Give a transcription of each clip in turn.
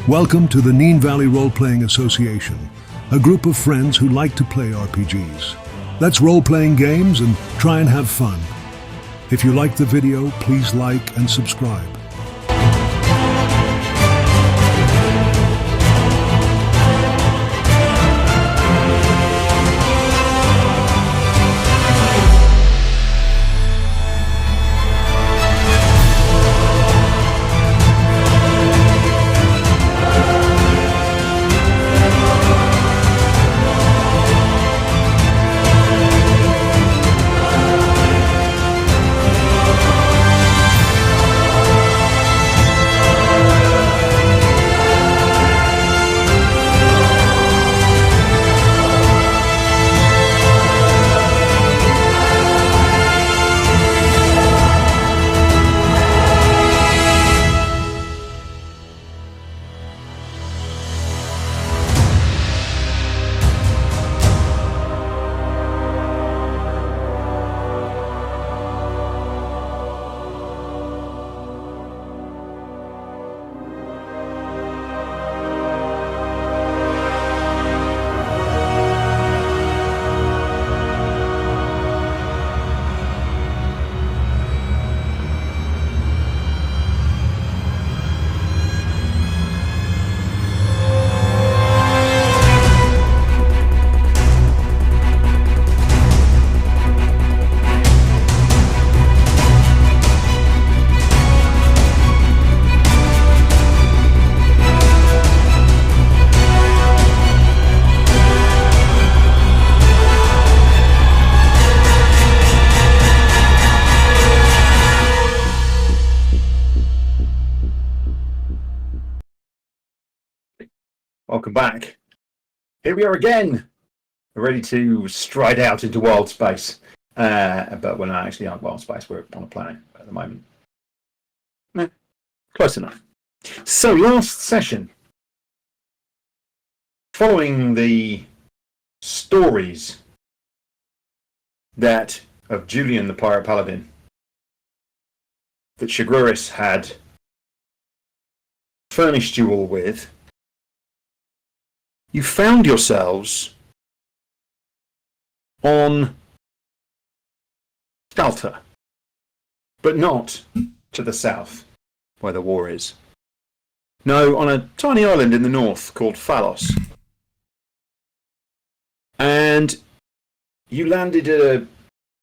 Welcome to the Neen Valley Role-Playing Association, a group of friends who like to play RPGs. Let's role-playing games and try and have fun. If you like the video, please like and subscribe. Welcome back. Here we are again. We're ready to stride out into Wildspace. But we're not actually on Wildspace. We're on a planet at the moment. Close enough. So, last session. Following the stories of Julian the Pirate Paladin that Shagruris had furnished you all with, you found yourselves on Shelta, but not to the south, where the war is. No, on a tiny island in the north called Phalos. And you landed at a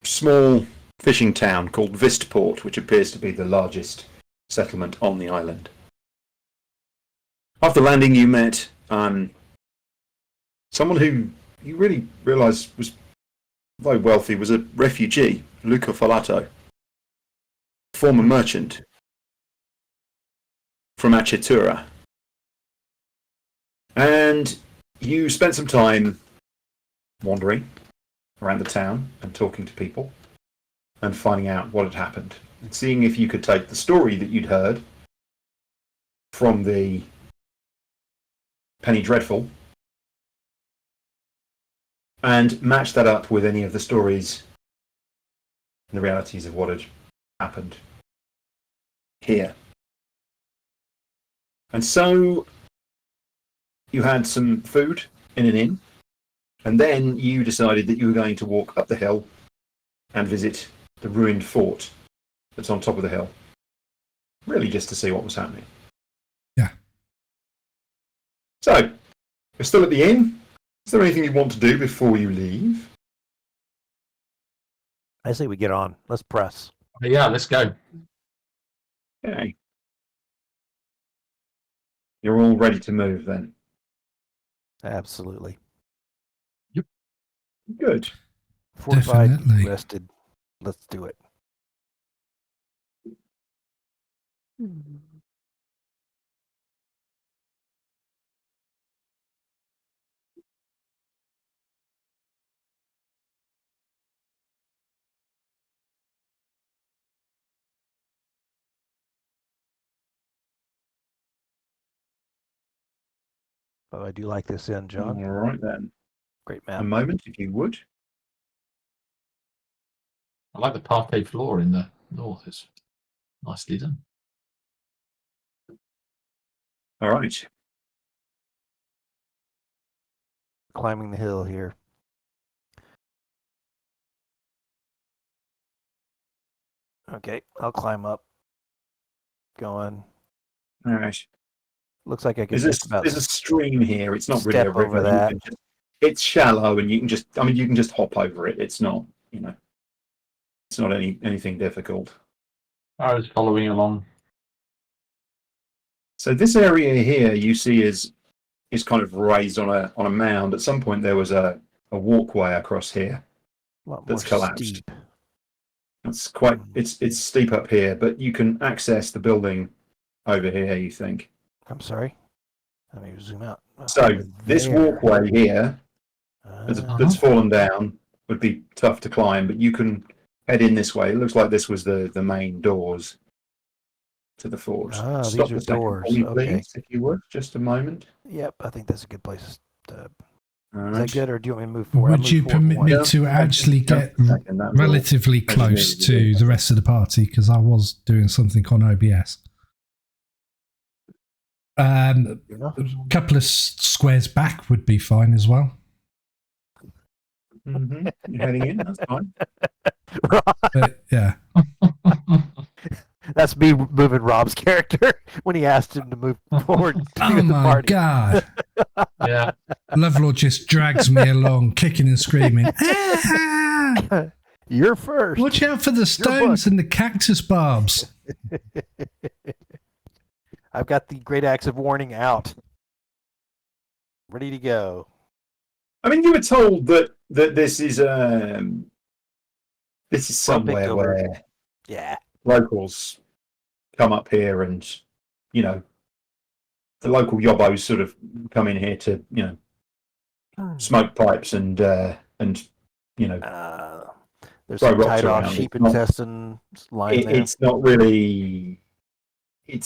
small fishing town called Vistport, which appears to be the largest settlement on the island. After landing, you met someone who you really realised was very wealthy, was a refugee, Luca Falato, former merchant from Achetura. And you spent some time wandering around the town and talking to people and finding out what had happened and seeing if you could take the story that you'd heard from the Penny Dreadful and match that up with any of the stories and the realities of what had happened here. And so you had some food in an inn, and then you decided that you were going to walk up the hill and visit the ruined fort that's on top of the hill, really just to see what was happening. Yeah. So, we're still at the inn. Is there anything you want to do before you leave? I say we get on. Let's press. Yeah, let's go. Okay. You're all ready to move then? Absolutely. Good. Fortified, Definitely. rested. Let's do it. Oh, I do like this end, John. All right then. Great A map. moment, if you would. I like the parquet floor in the north. It's nicely done. All right. climbing the hill here. Okay, I'll climb up. Going. All right. Looks like I can There's just about a stream here. It's not really a step over river. that. It's shallow, and you can just. I mean, you can just hop over it. It's not. It's not anything difficult. I was following along. So this area here you see is kind of raised on a mound. At some point there was a walkway across here A lot that's more collapsed. steep. It's quite it's steep up here, but you can access the building over here, you think. I'm sorry. Let me zoom out. So Over this there. walkway here that's Ah, fallen down would be tough to climb, but you can head in this way. It looks like this was the main doors to the forge. Ah, Stop these are a second doors. for me, Okay. please, if you would, just a moment. Yep, I think that's a good place. All Is right. that good, or do you want me to move forward? I'll Would move you forward permit one. me Yeah, to actually just a get second, that was all. relatively I just close needed to do to the rest of the party because I was doing something on OBS? A You know? couple of squares back would be fine as well. Mhm. You're heading in, that's fine. But yeah, That's me moving Rob's character when he asked him to move forward to oh the my party. god, Yeah. Lovelaw just drags me along, kicking and screaming. "Ah! You're first. Watch out for the stones and the cactus barbs." I've got the great axe of warning out. Ready to go. I mean, you were told that this is somewhere over. where Yeah. locals come up here and, the local yobbos sort of come in here to, smoke pipes and There's throw some rocks tied off around. sheep It's not- intestine lying there. it's not really a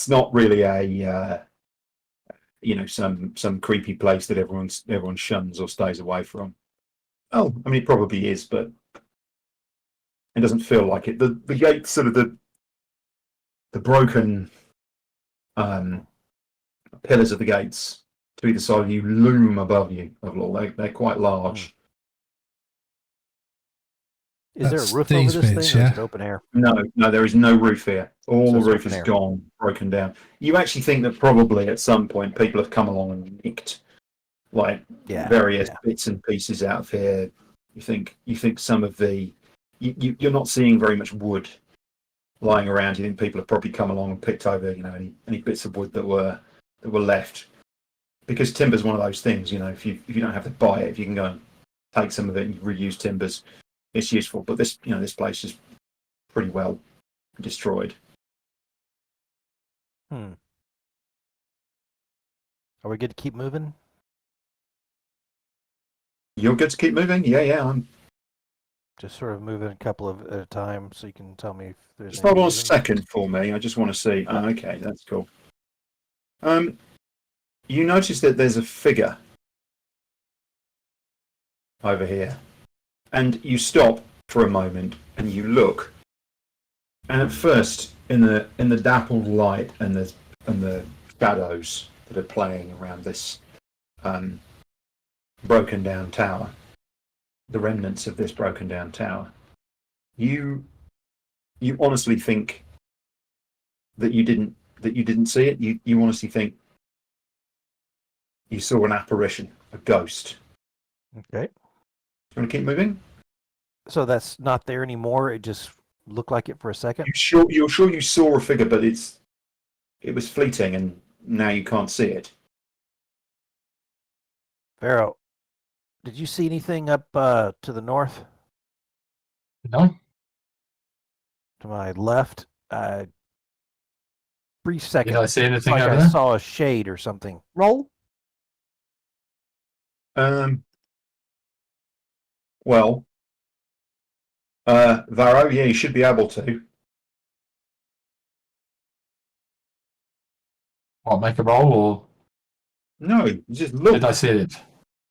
some creepy place that everyone shuns or stays away from. Oh, I mean, it probably is, but it doesn't feel like it. The gates, sort of the broken pillars of the gates to either side of you loom above you. They're quite large. Is there That's a roof over these this bits, thing, or yeah? is it open air? No, there is no roof here. All So the it's roof open is air. gone, broken down. You actually think that probably at some point people have come along and nicked various Yeah. bits and pieces out of here. You think some of the you're not seeing very much wood lying around. You think people have probably come along and picked over any bits of wood that were left, because timber's one of those things. If you don't have to buy it, if you can go and take some of it and reuse timbers, it's useful. But this place is pretty well destroyed. Are we good to keep moving? You're good to keep moving. Yeah. I'm Just sort of moving a couple of at a time, so you can tell me if there's. just any hold on a reason. second for me. I just want to see. Oh, okay, that's cool. You notice that there's a figure over here, and you stop for a moment and you look. And at first, in the dappled light and the shadows that are playing around this broken down tower, the remnants of this broken down tower, you honestly think that you didn't see it. You honestly think you saw an apparition, a ghost. Okay. You want to keep moving? So that's not there anymore. It just looked like it for a second. You're sure you saw a figure, but it was fleeting, and now you can't see it. Varo, did you see anything up to the north, No? to my left? Brief second. Did I see It's anything like over I there? saw a shade or something. Roll. Well, Varo, yeah, you should be able to. What, make a roll, or No, you just look. did I see it?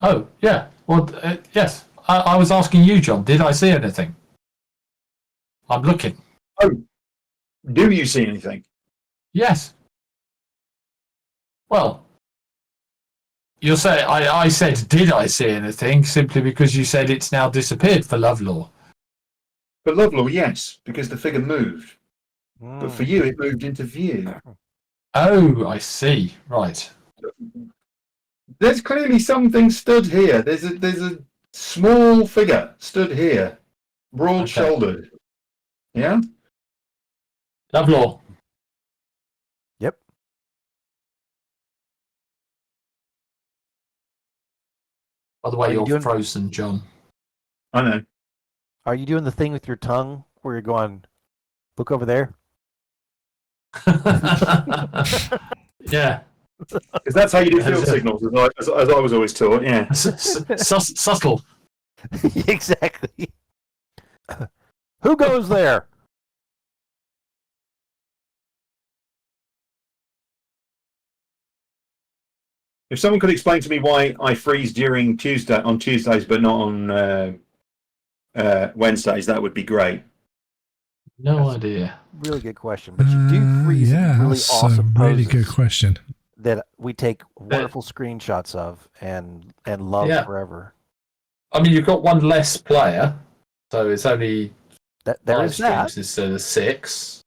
Oh, yeah. Well, yes. I was asking you, John. Did I see anything? I'm looking. Oh, do you see anything? Yes. Well, You're saying I said, did I see anything? Simply because you said it's now disappeared for Lovelaw. For Lovelaw, yes, because the figure moved. But for Mm. you, it moved into view. Oh, I see. Right. There's clearly something stood here. There's a small figure stood here, broad-shouldered. Yeah. Lovelaw. Yep. By the way, Are you you're doing- frozen, John. I know. Are you doing the thing with your tongue where you're going, look over there? Yeah. Because that's how you do field signals, as I was always taught. Yeah. Subtle. Exactly. Who goes there? If someone could explain to me why I freeze during on Tuesdays, but not on Wednesdays, that would be great. No idea. Really good question. But you do freeze yeah, really that's awesome a really poses good question. that we take wonderful screenshots of and love Yeah. forever. I mean, you've got one less player, so it's only There 5 is that. streams instead of 6.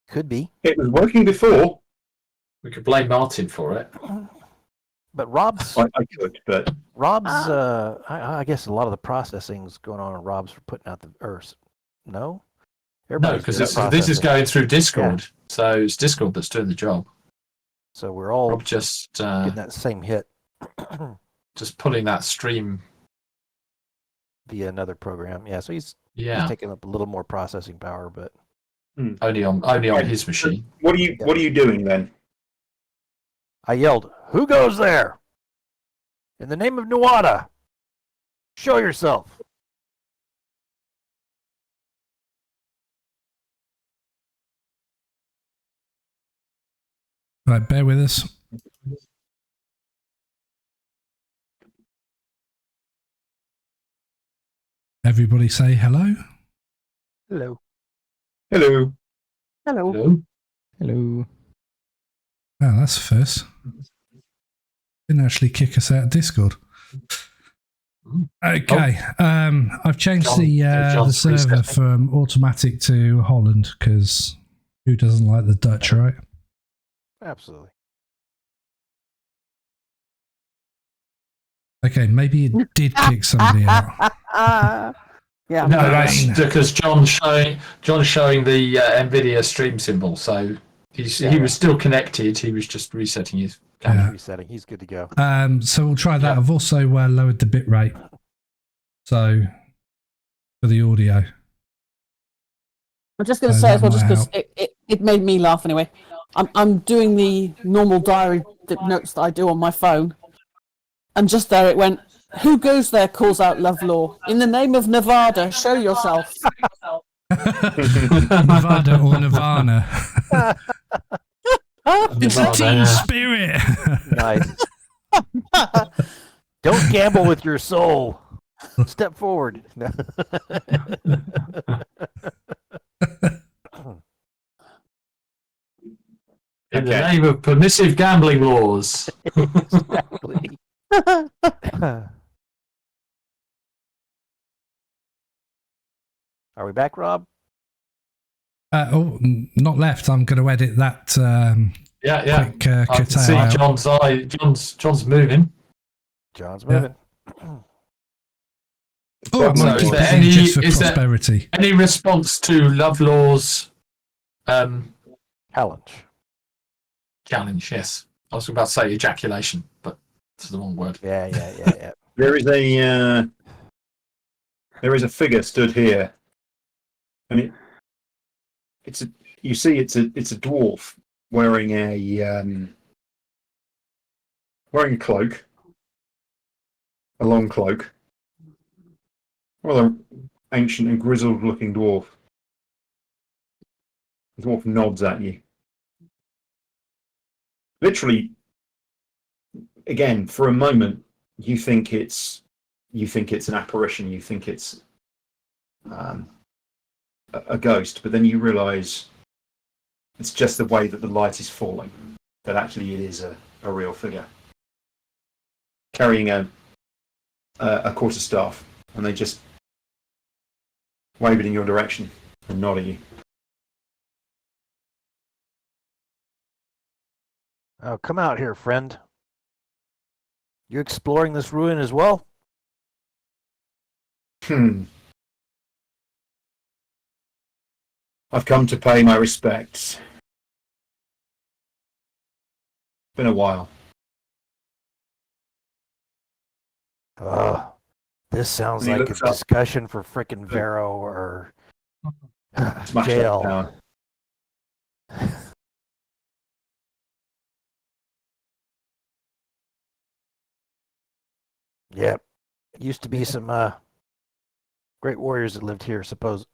Could be. It was working before. We could blame Martin for it. But Rob's, I could, but I guess a lot of the processing's going on in Rob's for putting out the Earths. No? No, Everybody's because doing this is processing. going through Discord, so it's Discord that's doing the job. So we're all Rob just getting that same hit just pulling that stream. via another program. Yeah, so he's Yeah, taking up a little more processing power, but only on his machine. what are you doing then? I yelled, "Who goes there? In the name of Nuada, show yourself." Right, bear with us. Everybody say hello. Hello. Hello. Hello. Hello? Hello. Oh, that's the first. Didn't actually kick us out of Discord. Okay. I've changed the John's server reset. from automatic to Holland because who doesn't like the Dutch, right? Absolutely. Okay, maybe it did kick somebody out. Yeah. No, that's Fine. because John's showing the Nvidia stream symbol, so he was still connected. He was just resetting his camera. Yeah. Resetting. He's good to go. So we'll try that. Yeah. I've also lowered the bit rate. So for the audio. I'm just going to So say as that well, just might because it made me laugh anyway. I'm doing the normal diary notes that I do on my phone, and just there it went. Who goes there? Calls out Lovelaw. In the name of Nevada, show yourself. Nevada or Nirvana. It's a Nevada, team yeah. spirit. Nice. Don't gamble with your soul. Step forward. In the name of permissive gambling laws. Exactly. Are we back, Rob? Not left. I'm going to edit that Yeah. quick I can curtail see out. John's eye. John's moving. John's Yeah. moving. Oh, I So might is keep there it in just for is there- prosperity. Any response to Lovelaw's Challenge. challenge? Yes. I was about to say ejaculation, but it's the wrong word. Yeah. There is a figure stood here, and it's a dwarf wearing a cloak, a long cloak. Rather ancient and grizzled looking dwarf. The dwarf nods at you. Literally, again, for a moment, you think it's an apparition. You think it's a ghost, but then you realise it's just the way that the light is falling. That actually it is a real figure carrying a quarterstaff, and they just wave it in your direction and nod at you. Oh, come out here, friend. You exploring this ruin as well? I've come to pay my respects. Been a while. This sounds And he like a looks up. discussion for frickin' Varo or Smash that jail. tower. Yep. Used to be some great warriors that lived here, supposedly.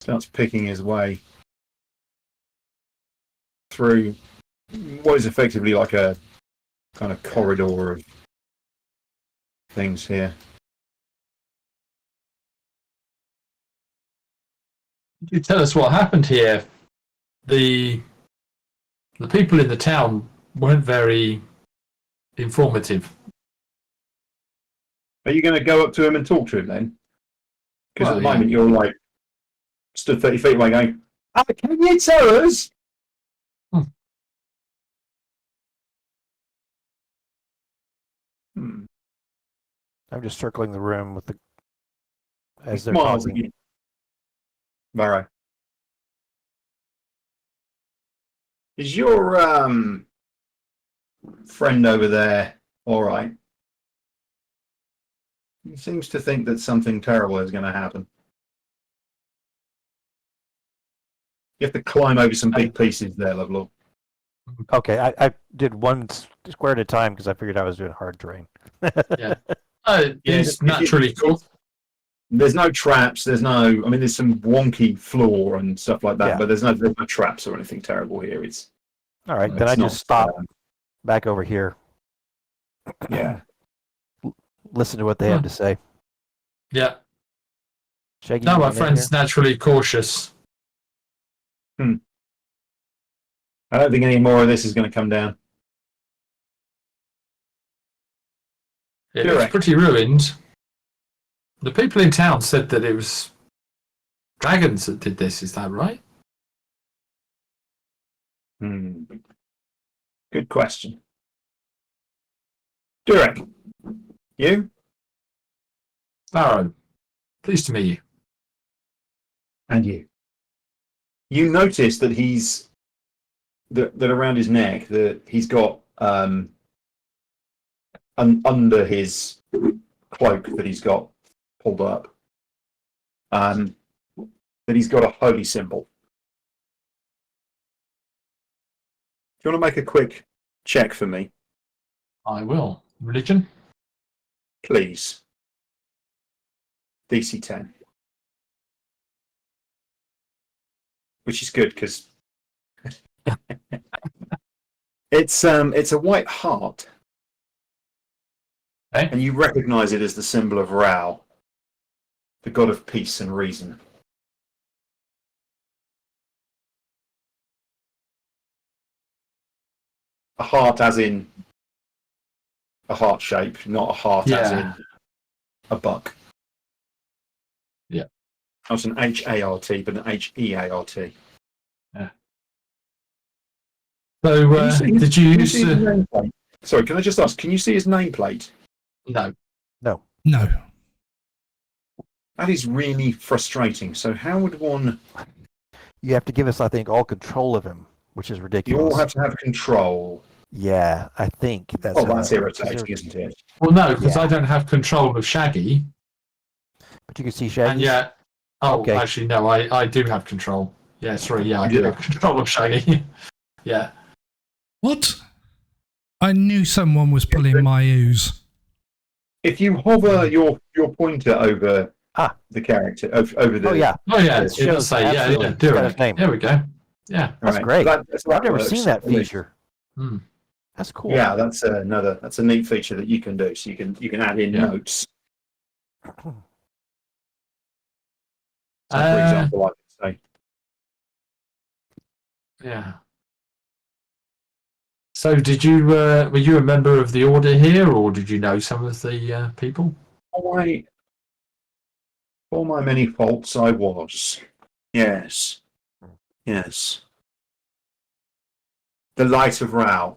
Starts picking his way through what is effectively like a kind of corridor of things here. Could you tell us what happened here? The people in the town weren't very informative. Are you going to go up to him and talk to him then? Because Well, at the yeah. moment you're like stood 30 feet away going, can you tell us? I'm just circling the room with the as they're Smiles at talking. you. Varo. Is your friend over there all right? He seems to think that something terrible is going to happen. You have to climb over some big pieces there, Lovlaw. Okay, I did one square at a time because I figured I was doing hard terrain. Yeah. Yeah, It's naturally cool. There's no traps. There's some wonky floor and stuff like that, Yeah. but there's no traps or anything terrible here. It's All right, then it's I not, just stop back over here, yeah. listen to what they have to say. Yeah. Shaggy, No, you my want in friend's here? naturally cautious. I don't think any more of this is going to come down. It Durec. was pretty ruined. The people in town said that it was dragons that did this. Is that right? Good question. Durec, you? Varo, pleased to meet you. And you. You notice that that around his neck, that he's got under his cloak that he's got pulled up, that he's got a holy symbol. Do you want to make a quick check for me, I will. Religion? please? DC 10. Which is good because it's a white heart. Okay. And you recognize it as the symbol of Rao, the god of peace and reason. A heart as in a heart shape, not a heart as Yeah. in a buck. Yeah. Not an H-A-R-T, but an H-E-A-R-T. So, did you Can you use... see his nameplate? Sorry, can I just ask, can you see his nameplate? No. No. That is really frustrating. So how would one... You have to give us, I think, all control of him, which is You ridiculous. all have to have control. Yeah, I think that's. Oh, how that's that works. irritating, isn't it? Well, no, because Yeah. I don't have control of Shaggy. But you can see Shaggy. And yet... Oh, Okay. actually, no, I do have control. Yeah, sorry, yeah, I You do do. have control of Shaggy. Yeah. What? I knew someone was pulling my ooze. If you hover your pointer over the character, over the... Oh yeah, Oh, yeah, It it shows does say, yeah, absolutely. yeah, It's got Durec. his name. There we go. Yeah. That's Right. great. That's I've never works. seen that feature. Hmm. That's cool. Yeah, that's a neat feature that you can do. So you can add in notes. So for example, I could say, Yeah. So, did you were you a member of the Order here, or did you know some of the people? For my many faults, I was. Yes. Yes. The Light of Rao.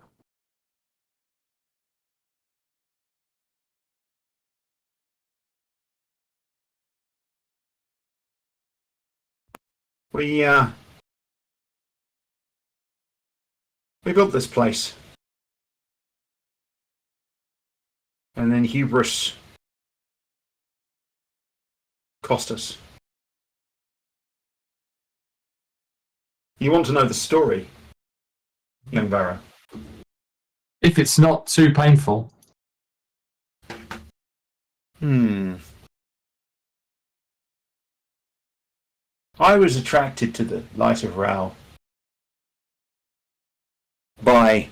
We built this place. And then hubris cost us. You want to know the story, young Varo? If it's not too painful. I was attracted to the Light of Rao by...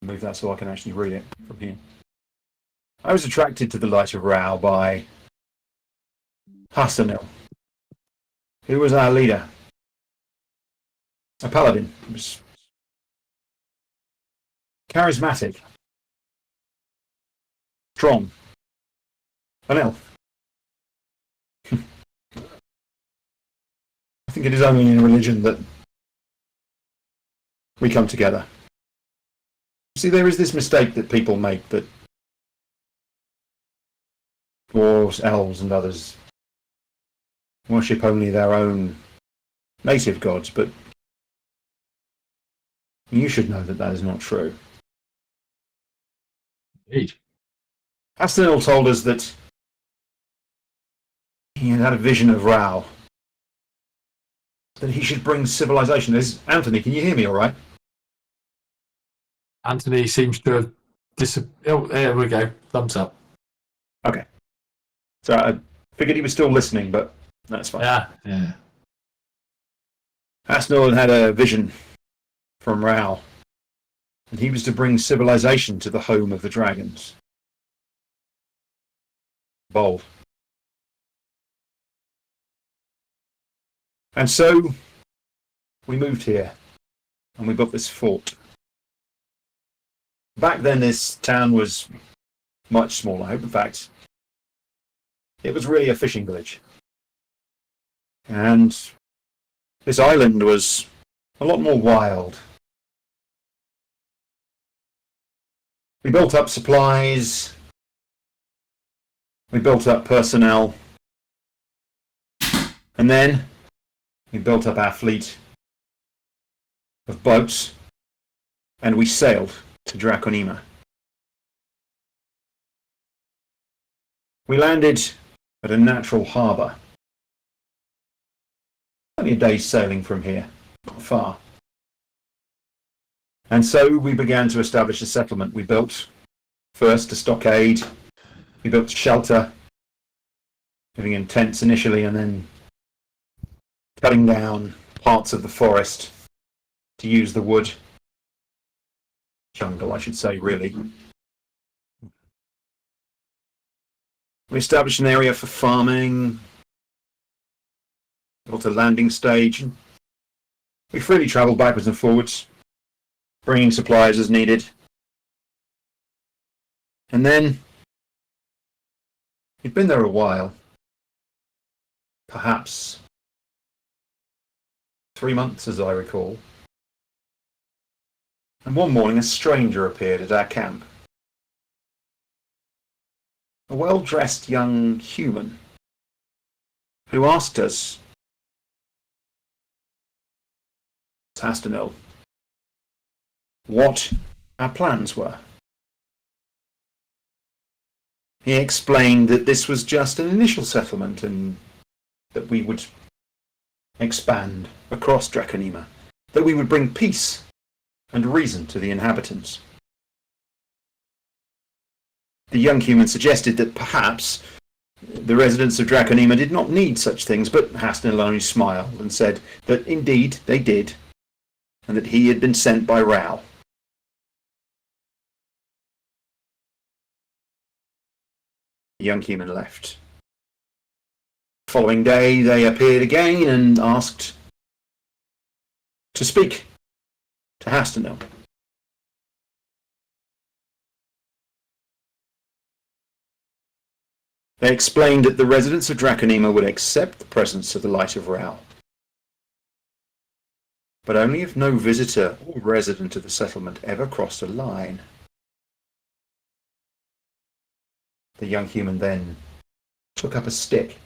Move that so I can actually read it from here. I was attracted to the Light of Rao by Hassanil, who was our leader. A paladin. He was charismatic, strong, an elf. I think it is only in religion that we come together. See, there is this mistake that people make that dwarves, elves, and others worship only their own native gods, but you should know that that is not true. Indeed. Hassanil told us that he had a vision of Rao, that he should bring civilization. Anthony, can you hear me all right? Anthony seems to have Oh, there we go. Thumbs up. Okay. So I figured he was still listening, but that's fine. Yeah. Hassanil had a vision from Rao, and he was to bring civilization to the home of the dragons. Bold. And so we moved here, and we built this fort. Back then, this town was much smaller. In fact, it was really a fishing village. And this island was a lot more wild. We built up supplies. We built up personnel. And then we built up our fleet of boats. And we sailed to Draconema. We landed at a natural harbour. Only a day's sailing from here, not far. And so we began to establish a settlement. We built first a stockade, we built a shelter, living in tents initially, and then cutting down parts of the forest to use the wood. Jungle, I should say, really. We established an area for farming, built a landing stage. We freely travelled backwards and forwards, bringing supplies as needed. And then, we'd been there a while, perhaps 3 months as I recall. And one morning a stranger appeared at our camp. A well-dressed young human who asked us, Hassanil, what our plans were. He explained that this was just an initial settlement and that we would expand across Draconema, that we would bring peace and reason to the inhabitants. The young human suggested that perhaps the residents of Draconema did not need such things, but Hassanil only smiled and said that indeed they did, and that he had been sent by Rao. The young human left. The following day they appeared again and asked to speak to Hastinel. They explained that the residents of Draconema would accept the presence of the Light of Rao, but only if no visitor or resident of the settlement ever crossed a line. The young human then took up a stick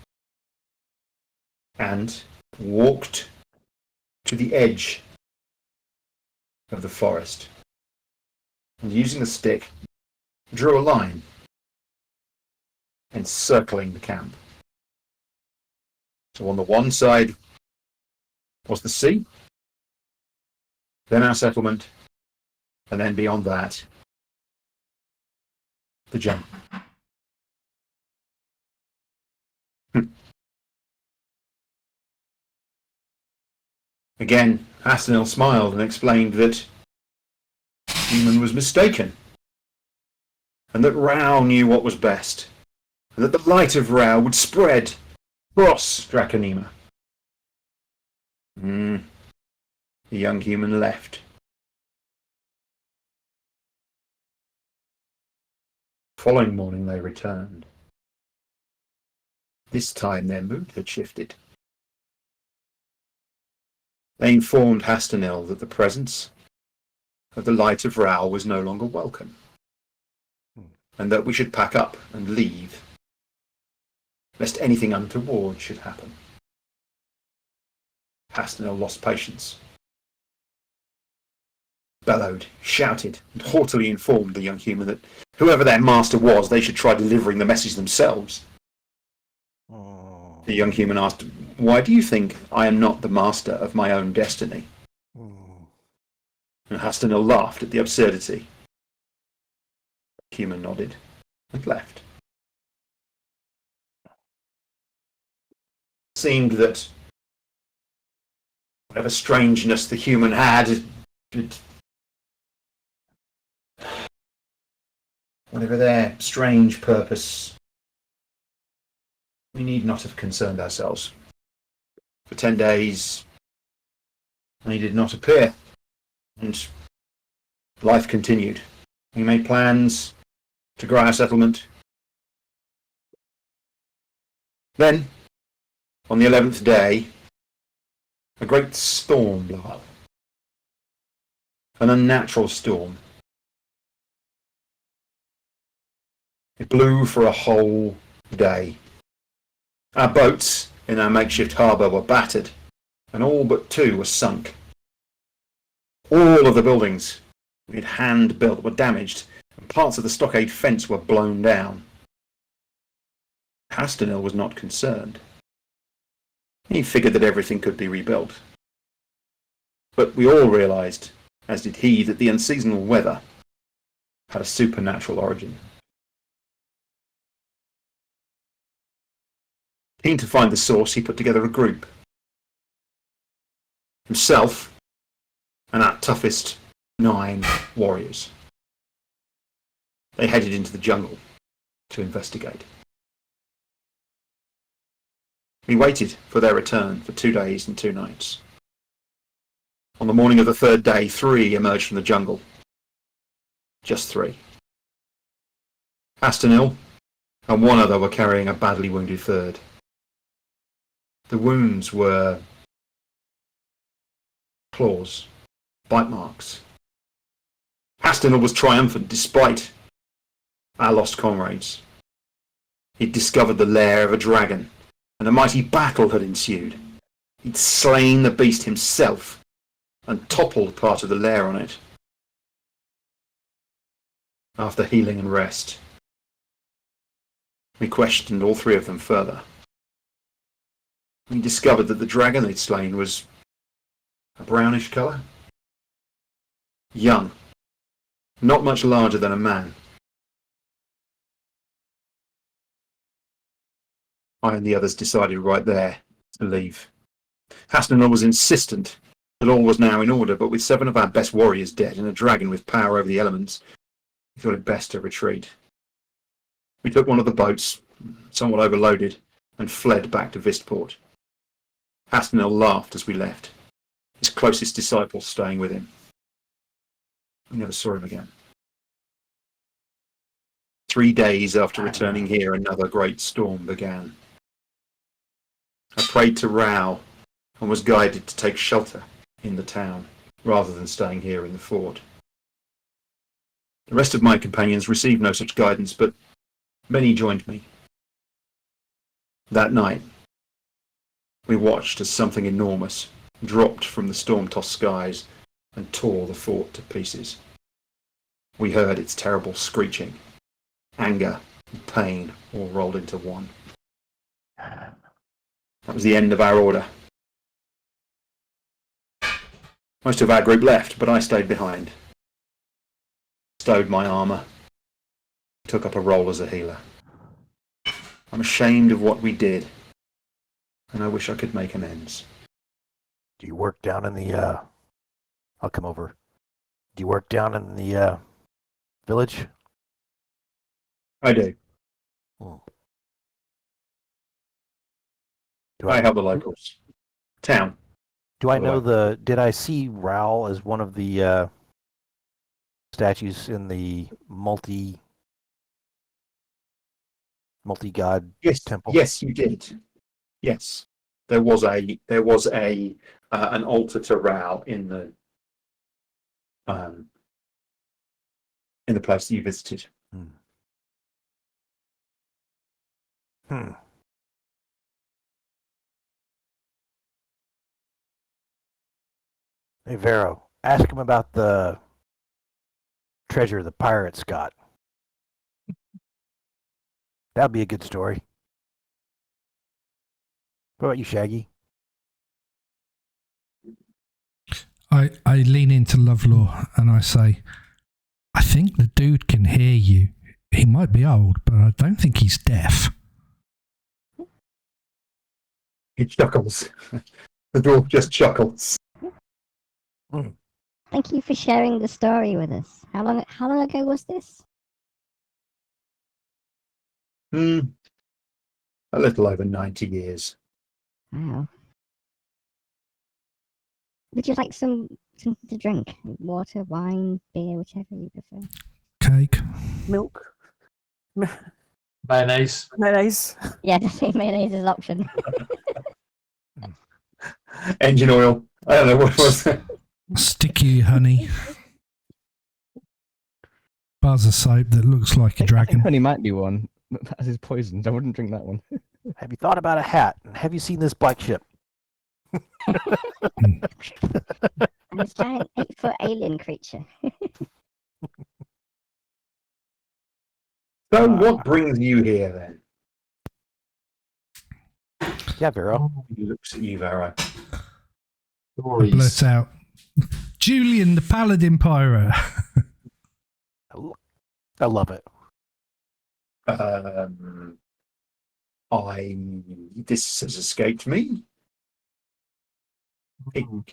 and walked to the edge of the forest, and using the stick drew a line encircling the camp. So on the one side was the sea, then our settlement, and then beyond that, the jungle. Again, Hastinel smiled and explained that human was mistaken, and that Rao knew what was best, and that the light of Rao would spread across Draconema. The young human left. The following morning they returned. This time their mood had shifted. They informed Hastinel that the presence of the light of Rao was no longer welcome, and that we should pack up and leave, lest anything untoward should happen. Hastinel lost patience, bellowed, shouted, and haughtily informed the young human that whoever their master was, they should try delivering the message themselves. The young human asked, "Why do you think I am not the master of my own destiny?" And Hastinel laughed at the absurdity. The human nodded and left. It seemed that whatever strangeness the human had, whatever their strange purpose, we need not have concerned ourselves. For 10 days, he did not appear, and life continued. We made plans to grow our settlement. Then, on the 11th day, a great storm blew up. An unnatural storm. It blew for a whole day. Our boats in our makeshift harbour were battered, and all but 2 were sunk. All of the buildings we had hand-built were damaged, and parts of the stockade fence were blown down. Hastinel was not concerned. He figured that everything could be rebuilt. But we all realised, as did he, that the unseasonal weather had a supernatural origin. Keen to find the source, he put together a group. Himself and our toughest 9 warriors. They headed into the jungle to investigate. We waited for their return for 2 days and 2 nights. On the morning of the 3rd day, 3 emerged from the jungle. Just 3. Hastinel and 1 other were carrying a badly wounded 3rd. The wounds were claws, bite marks. Hastinel was triumphant despite our lost comrades. He'd discovered the lair of a dragon, and a mighty battle had ensued. He'd slain the beast himself and toppled part of the lair on it. After healing and rest, we questioned all 3 of them further. We discovered that the dragon they'd slain was a brownish colour. Young, not much larger than a man. I and the others decided right there to leave. Hastinel was insistent that all was now in order, but with 7 of our best warriors dead and a dragon with power over the elements, we thought it best to retreat. We took one of the boats, somewhat overloaded, and fled back to Vistport. Astenil laughed as we left, his closest disciples staying with him. We never saw him again. 3 days after returning here, another great storm began. I prayed to Rao and was guided to take shelter in the town, rather than staying here in the fort. The rest of my companions received no such guidance, but many joined me. That night, we watched as something enormous dropped from the storm-tossed skies and tore the fort to pieces. We heard its terrible screeching. Anger and pain all rolled into one. That was the end of our order. Most of our group left, but I stayed behind. Stowed my armour. Took up a role as a healer. I'm ashamed of what we did, and I wish I could make amends. Do you work down in the, I'll come over. Do you work down in the, village? I do. Oh. I help the locals. Town. Do I know did I see Raoul as one of the statues in the multi-god temple? Yes, you did. Yes. There was an altar to Raoul in the place that you visited. Hey, Varo, ask him about the treasure the pirates got. That'd be a good story. What about you, Shaggy? I lean into Lovlaw and I say, I think the dude can hear you. He might be old, but I don't think he's deaf. He chuckles. The dwarf just chuckles. Thank you for sharing the story with us. How long ago was this? A little over 90 years. Wow. Would you like something to drink? Water, wine, beer, whichever you prefer. Cake. Milk. Mayonnaise. Mayonnaise. Yeah, I think mayonnaise is an option. Engine oil. I don't know what it was. Sticky honey. Bars of soap that looks like a dragon. Honey might be one. That is poisoned. I wouldn't drink that one. Have you thought about a hat? And have you seen this black ship? And this giant 8-foot alien creature. So what brings you here then? Yeah, Varo. He looks at you, Varo. I blurt out, Julian the Paladin Pirate. I love it. This has escaped me.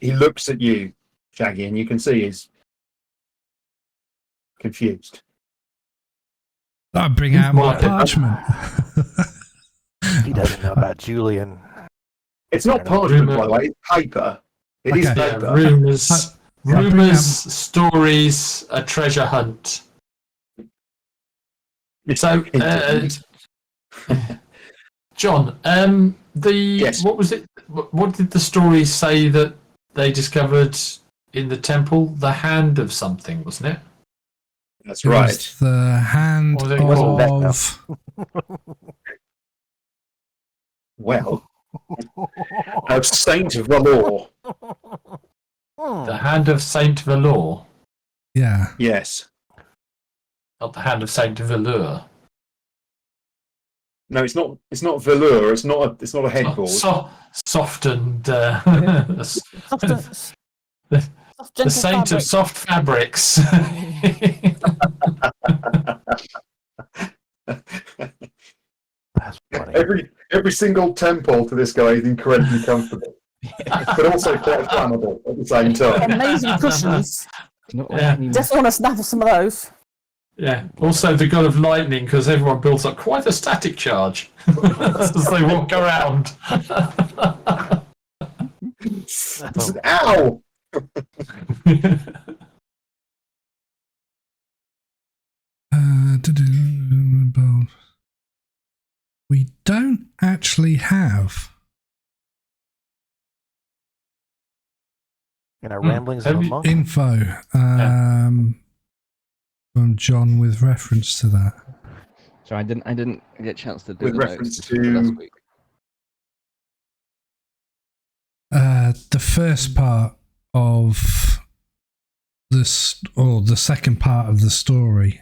He looks at you, Shaggy, and you can see he's confused. I bring out my parchment. He doesn't know about Julian. It's not parchment, by the way. It's paper. It is Okay. paper. Rumors, stories, a treasure hunt. So, John, Yes. what was it? What did the story say that they discovered in the temple? The hand of something, wasn't it? That's It right. was the hand Or it wasn't of... Well, of Saint Valor. The hand of Saint Valor, Yeah. Yes. not the hand of Saint Valor. No, it's not. It's not velour. It's not a headboard. Soft and the Gentle saint fabric. of soft fabrics. That's funny. Every single temple to this guy is incredibly comfortable. but also quite flammable at the same time. Amazing cushions. Not Yeah. any- Just want to snap some of those. Yeah. Also, the god of lightning, because everyone builds up quite a static charge as they walk around. Ow! We don't actually have. In our ramblings Have of a you- monk. Info from John with reference to that. So I didn't get a chance to do With the reference notes for last to- week. The first part of this, or the second part of the story.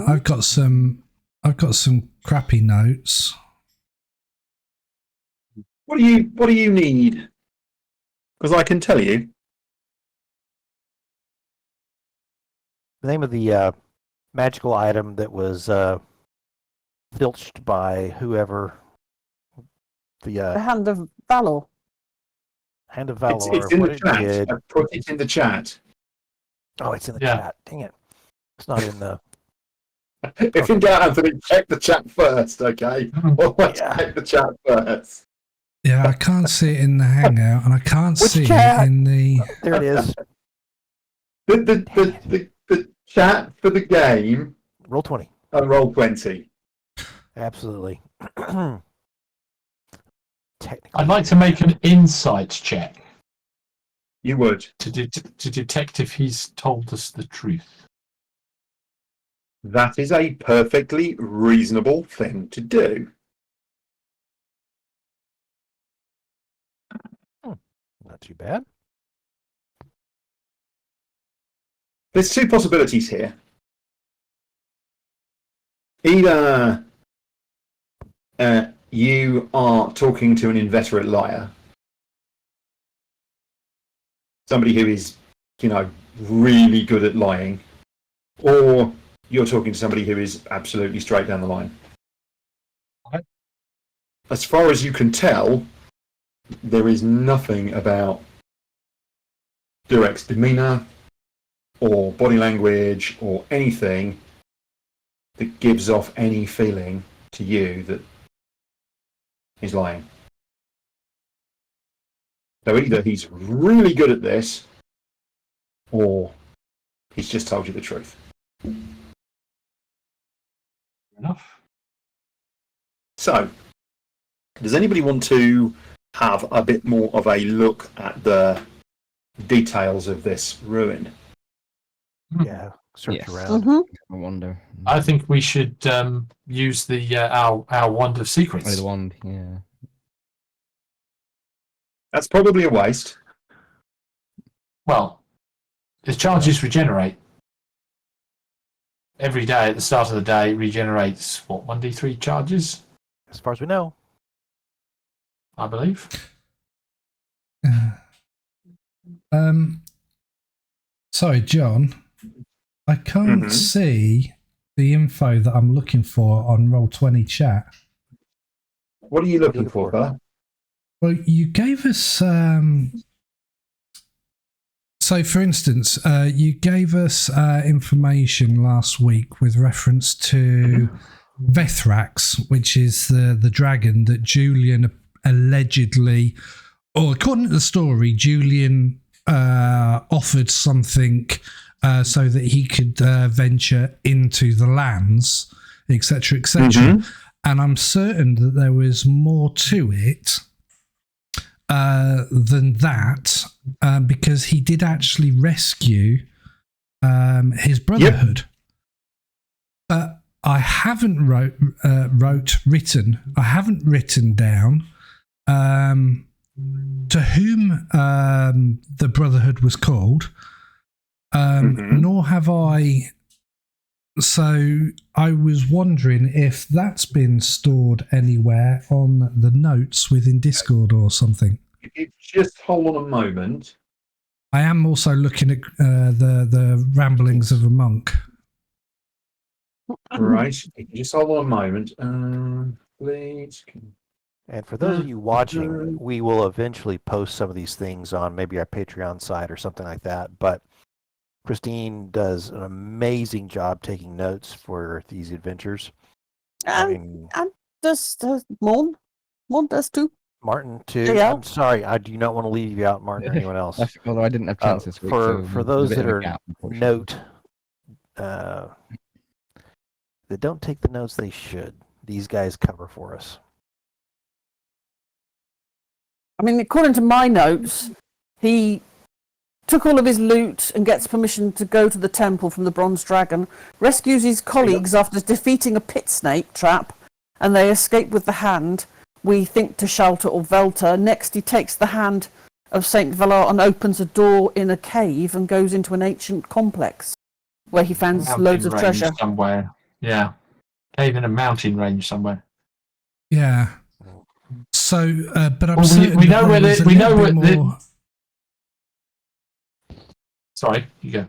I've got some crappy notes. What do you need? Because I can tell you. The name of the magical item that was filched by whoever. The The hand of Valor. Hand of Valor. It's in what the it chat. did. I put it in the chat. Oh, it's in the Yeah. chat. Dang it. It's not in the. If in doubt, Anthony, check the chat first, okay? Always Yeah. check the chat first. Yeah, I can't see it in the Hangout, and I can't Which see chat? it in the. There it is. The chat for the game Roll 20. and Roll20. Absolutely. Technically. I'd like to make an insight check You would. to detect if he's told us the truth. That is a perfectly reasonable thing to do. Not too bad. There's two possibilities here. Either you are talking to an inveterate liar, somebody who is, really good at lying, or you're talking to somebody who is absolutely straight down the line. Okay. As far as you can tell, there is nothing about Durec's demeanour or body language or anything that gives off any feeling to you that he's lying. So either he's really good at this, or he's just told you the truth. Enough. So, does anybody want to have a bit more of a look at the details of this ruin? Yeah. Search Yes. around. Mm-hmm. I wonder. I think we should use the our wand of secrets. Oh, the wand, yeah. That's probably a waste. Well, the charges regenerate. Every day at the start of the day, it regenerates, 1d3 charges, As far as we know. I believe. Sorry, John. I can't Mhm. see the info that I'm looking for on Roll20 chat. What are you looking for, fella? Well, you gave us. So, for instance, you gave us information last week with reference to Vethrax, which is the dragon that Julian allegedly, or according to the story, Julian offered something so that he could venture into the lands, etc., etc. And I'm certain that there was more to it than that, because he did actually rescue his brotherhood. But I haven't written down to whom the brotherhood was called, nor have I. So I was wondering if that's been stored anywhere on the notes within Discord or something. If you just hold on a moment. I am also looking at the ramblings of a monk. Right. Just hold on a moment. Please. And for those of you watching, we will eventually post some of these things on maybe our Patreon site or something like that. But Christine does an amazing job taking notes for these adventures. And does Morn does too. Martin too. Yeah. I'm sorry, I do not want to leave you out, Martin, or anyone else. Although I didn't have chance this week. For so those there's a that bit of a are gap, unfortunately. that don't take the notes they should, these guys cover for us. I mean, according to my notes, he took all of his loot and gets permission to go to the temple from the Bronze Dragon, rescues his colleagues after defeating a pit snake trap, and they escape with the hand, we think to Shelta or Velta. Next, he takes the hand of Saint Valar and opens a door in a cave and goes into an ancient complex where he finds Mountain loads of range treasure. somewhere. Yeah, cave in a mountain range somewhere. Yeah. So, but I'm Well, certain we know that where there was a we know little where bit more. Sorry, you go.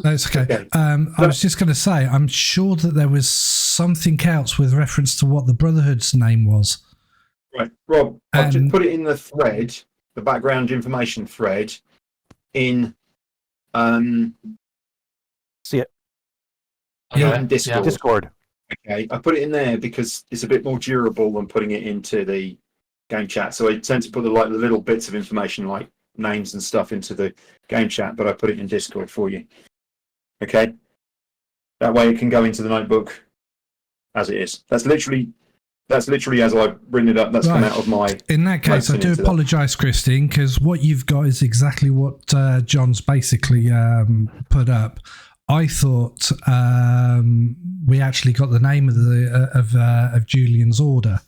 No, it's okay. I was just going to say, I'm sure that there was something else with reference to what the Brotherhood's name was. Right, Rob, I've just put it in the thread, the background information thread, in See it? Yeah. in Discord. Discord. Okay, I put it in there because it's a bit more durable than putting it into the game chat. So I tend to put the little bits of information like names and stuff into the game chat, but I put it in Discord for you. Okay, that way it can go into the notebook as it is. That's literally as I've written it up. That's come out of my. In that case, I do apologise, Christine, because what you've got is exactly what John's basically put up. I thought we actually got the name of the of Julian's order.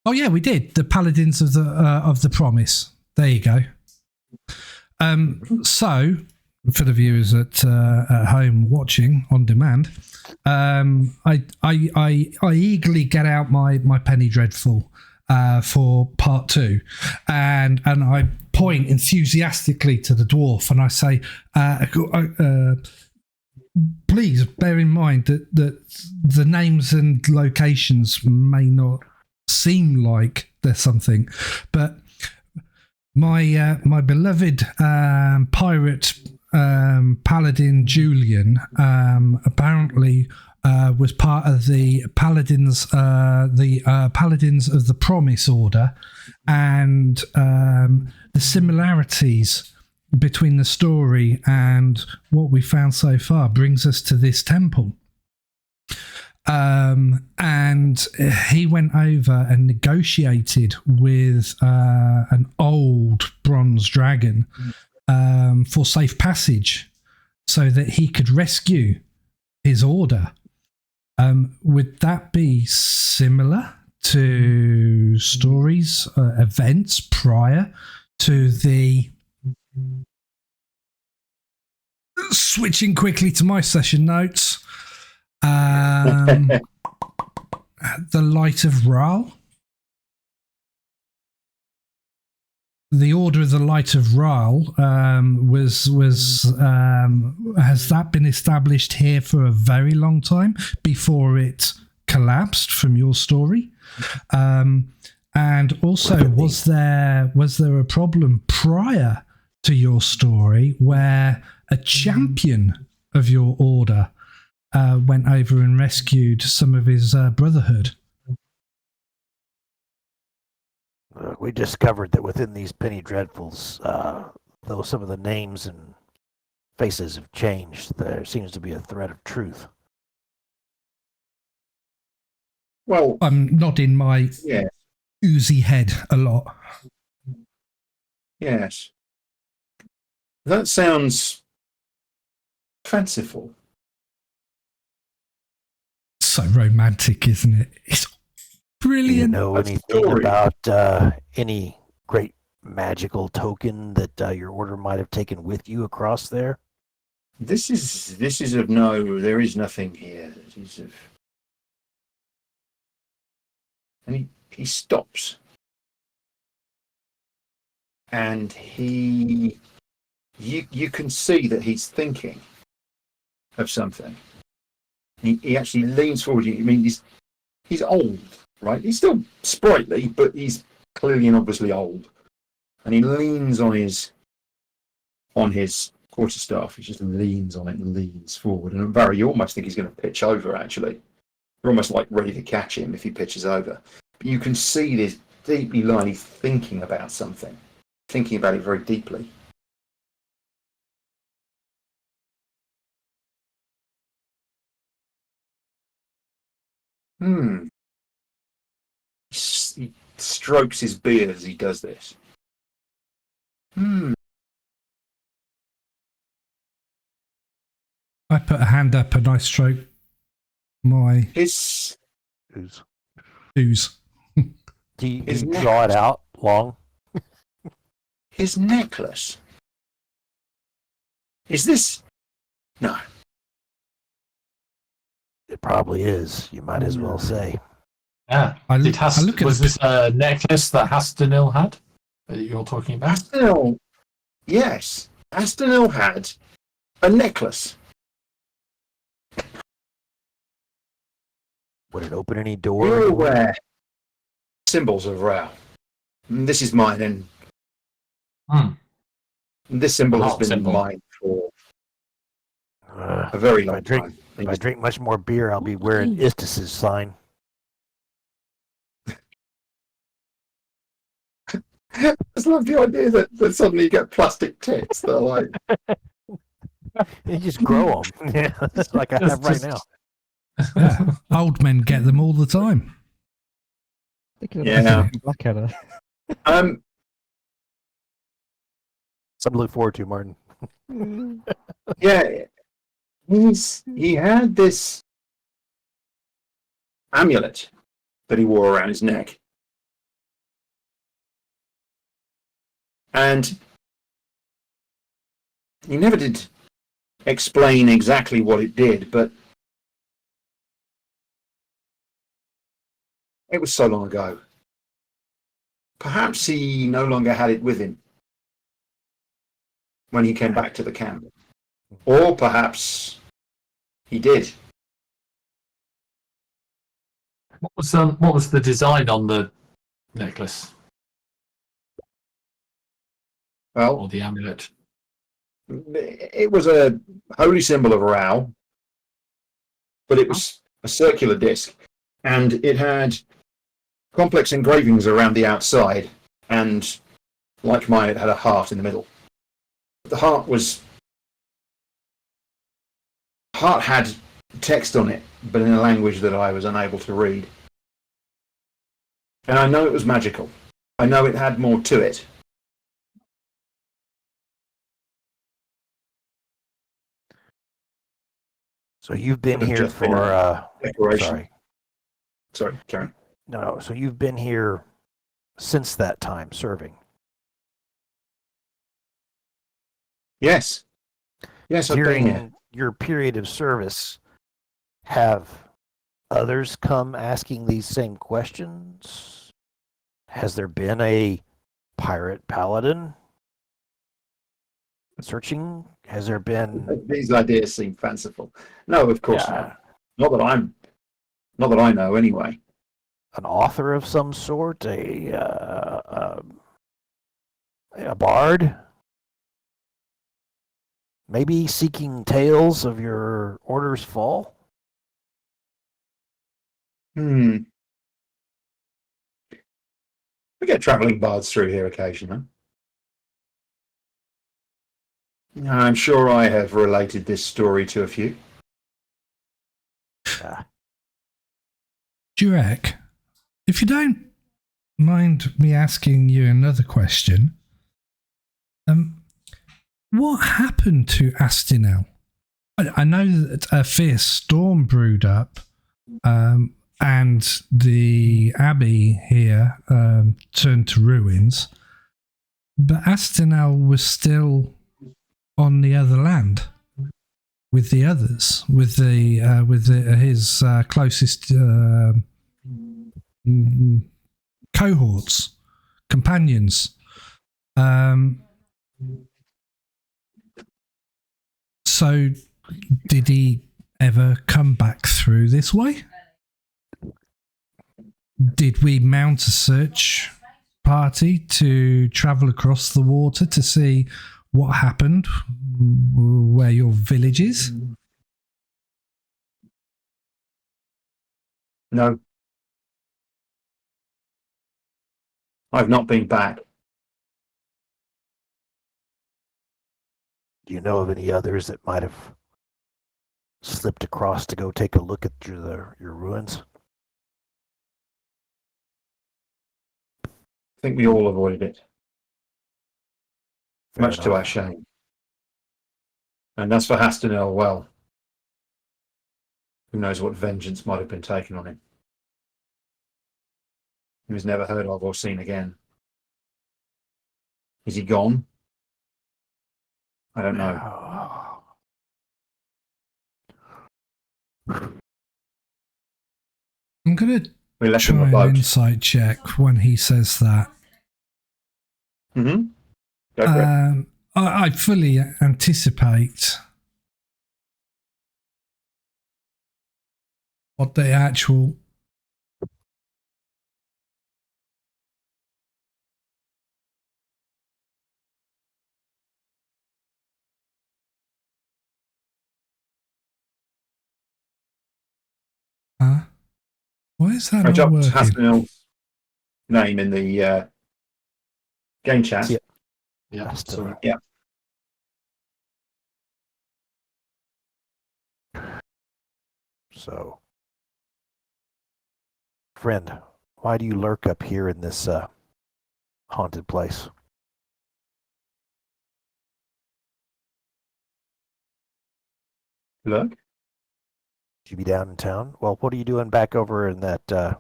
Oh yeah, we did. The Paladins of the Promise. There you go. So, for the viewers at home watching on demand, I eagerly get out my Penny Dreadful for part 2, and I point enthusiastically to the dwarf and I say, please bear in mind that the names and locations may not seem like there's something, but my beloved pirate paladin Julian apparently was part of the paladins paladins of the Promise Order, and the similarities between the story and what we found so far brings us to this temple. And he went over and negotiated with an old bronze dragon for safe passage so that he could rescue his order. Would that be similar to stories, events prior to the... Switching quickly to my session notes. The Light of Ra. The Order of the Light of Ra has that been established here for a very long time before it collapsed from your story? And also, was there a problem prior to your story where a champion of your order went over and rescued some of his brotherhood? We discovered that within these Penny Dreadfuls, though some of the names and faces have changed, there seems to be a thread of truth. Well, I'm nodding my oozy head a lot. Yes. That sounds fanciful. So romantic, isn't it? It's brilliant. Do you know anything about any great magical token that your order might have taken with you across there? This is of no. There is nothing here. That is of. And he stops, and you can see that he's thinking of something. He actually leans forward. I mean, he's old, right? He's still sprightly, but he's clearly and obviously old. And he leans on his quarterstaff. He just leans on it and leans forward. And Varo, you almost think he's going to pitch over, actually. You're almost like ready to catch him if he pitches over. But you can see this deeply lying, thinking about something, thinking about it very deeply. He strokes his beard as he does this. I put a hand up and I stroke my His shoes. Do you draw it out long? His necklace. Is this? No. It probably is. You might as well say. Yeah. Was this a necklace that Hastinil had that you're talking about? Hastinil, yes. Hastinil had a necklace. Would it open any door? You're aware. Symbols of Rao. This is mine, and this symbol has been mine for a very long time. If I drink much more beer, I'll be wearing Istis's sign. I just love the idea that suddenly you get plastic tits that are like... You just grow them. Yeah, that's like I have right now. Yeah. Old men get them all the time. Yeah. Blackadder. Something to look forward to, Martin. Yeah. He had this amulet that he wore around his neck. And he never did explain exactly what it did, but it was so long ago. Perhaps he no longer had it with him when he came back to the camp. Or perhaps he did. What was the design on the necklace? Well, or the amulet? It was a holy symbol of Rao, but it was a circular disc, and it had complex engravings around the outside, and like mine, it had a heart in the middle. The heart had text on it, but in a language that I was unable to read. And I know it was magical. I know it had more to it. So you've been here for... Sorry, Karen. No, so you've been here since that time, serving. Yes. Yes, I've been here. During your period of service, have others come asking these same questions? Has there been a pirate paladin searching? Has there been... These ideas seem fanciful. No, of course not. Not that I know, anyway. An author of some sort? A bard? Maybe seeking tales of your order's fall? We get travelling bards through here occasionally. I'm sure I have related this story to a few. Durec, if you don't mind me asking you another question, what happened to Hastinil? I know that a fierce storm brewed up, and the abbey here turned to ruins, but Hastinil was still on the other land with the others, with his closest cohorts, companions. So did he ever come back through this way? Did we mount a search party to travel across the water to see what happened where your village is? No. I've not been back. Do you know of any others that might have slipped across to go take a look at your ruins? I think we all avoided it. Fair Much to our enough. shame. And as for Hastonel, well, who knows what vengeance might have been taken on him. He was never heard of or seen again. Is he gone? I don't know. I'm going to We left him try a an boat. insight check when he says that. Mm-hmm. Go for it. I fully anticipate what the actual why is that I not dropped working? Hastonel's name in the game chat. Yeah. Yeah, sorry. Yeah. So, friend, why do you lurk up here in this haunted place? Look. Should you be down in town? Well, what are you doing back over in that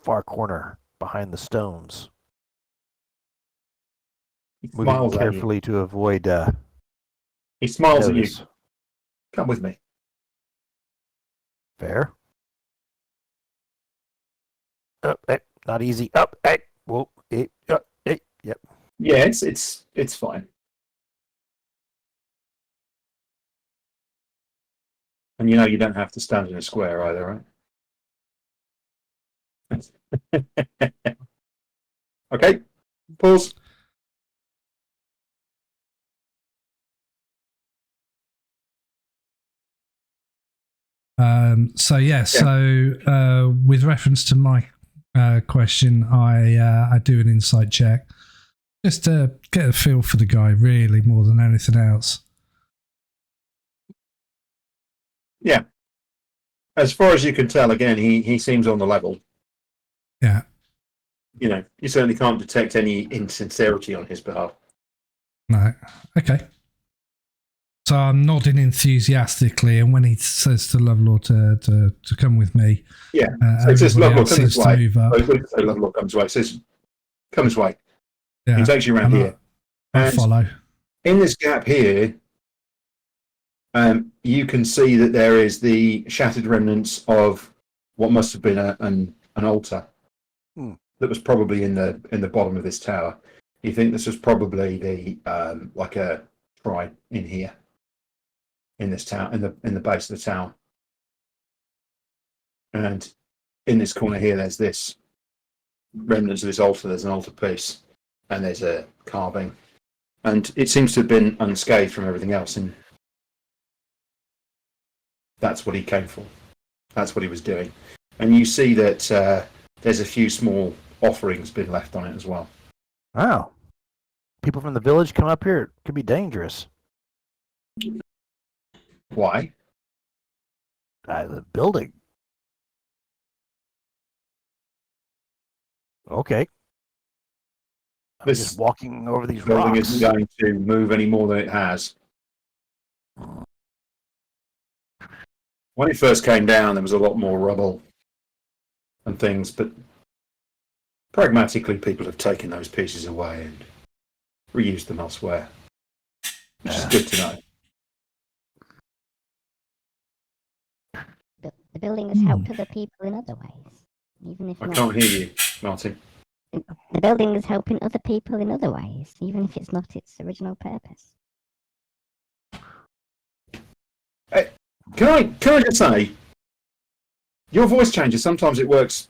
far corner behind the stones? He Moving smiles at you. carefully to avoid He smiles at you. notice. Come with me. Fair. Not easy. Up, hey, whoa, hey, yep. Yeah, it's fine. And you know you don't have to stand in a square either, right? Okay. Pause. So with reference to my question, I do an insight check just to get a feel for the guy, really, more than anything else. Yeah. As far as you can tell, again, he seems on the level. Yeah. You know, you certainly can't detect any insincerity on his behalf. No. Okay. So I'm nodding enthusiastically, and when he says to Lovlaw to come with me, Yeah. So it says everybody Lovlaw, else come this seems to way. move up. Oh, he wouldn't say Lovlaw comes this way. It says, come this way. Yeah. He takes you around And here. I'll And follow. in this gap here, you can see that there is the shattered remnants of what must have been an altar that was probably in the bottom of this tower. You think this was probably the like a shrine in here, in this town, in the base of the tower. And in this corner here, there's this remnants of this altar. There's an altar piece, and there's a carving, and it seems to have been unscathed from everything else. And that's what he came for. That's what he was doing. And you see that there's a few small offerings been left on it as well. Wow. People from the village come up here. It could be dangerous. Why? The building. Okay. I'm This just walking over these building rocks. isn't going to move any more than it has. When it first came down, there was a lot more rubble and things, but pragmatically, people have taken those pieces away and reused them elsewhere, which is good to know. The building has helped other people in other ways, even if I not. can't hear you, Martin. The building is helping other people in other ways, even if it's not its original purpose. Can I just say, your voice changes. Sometimes it works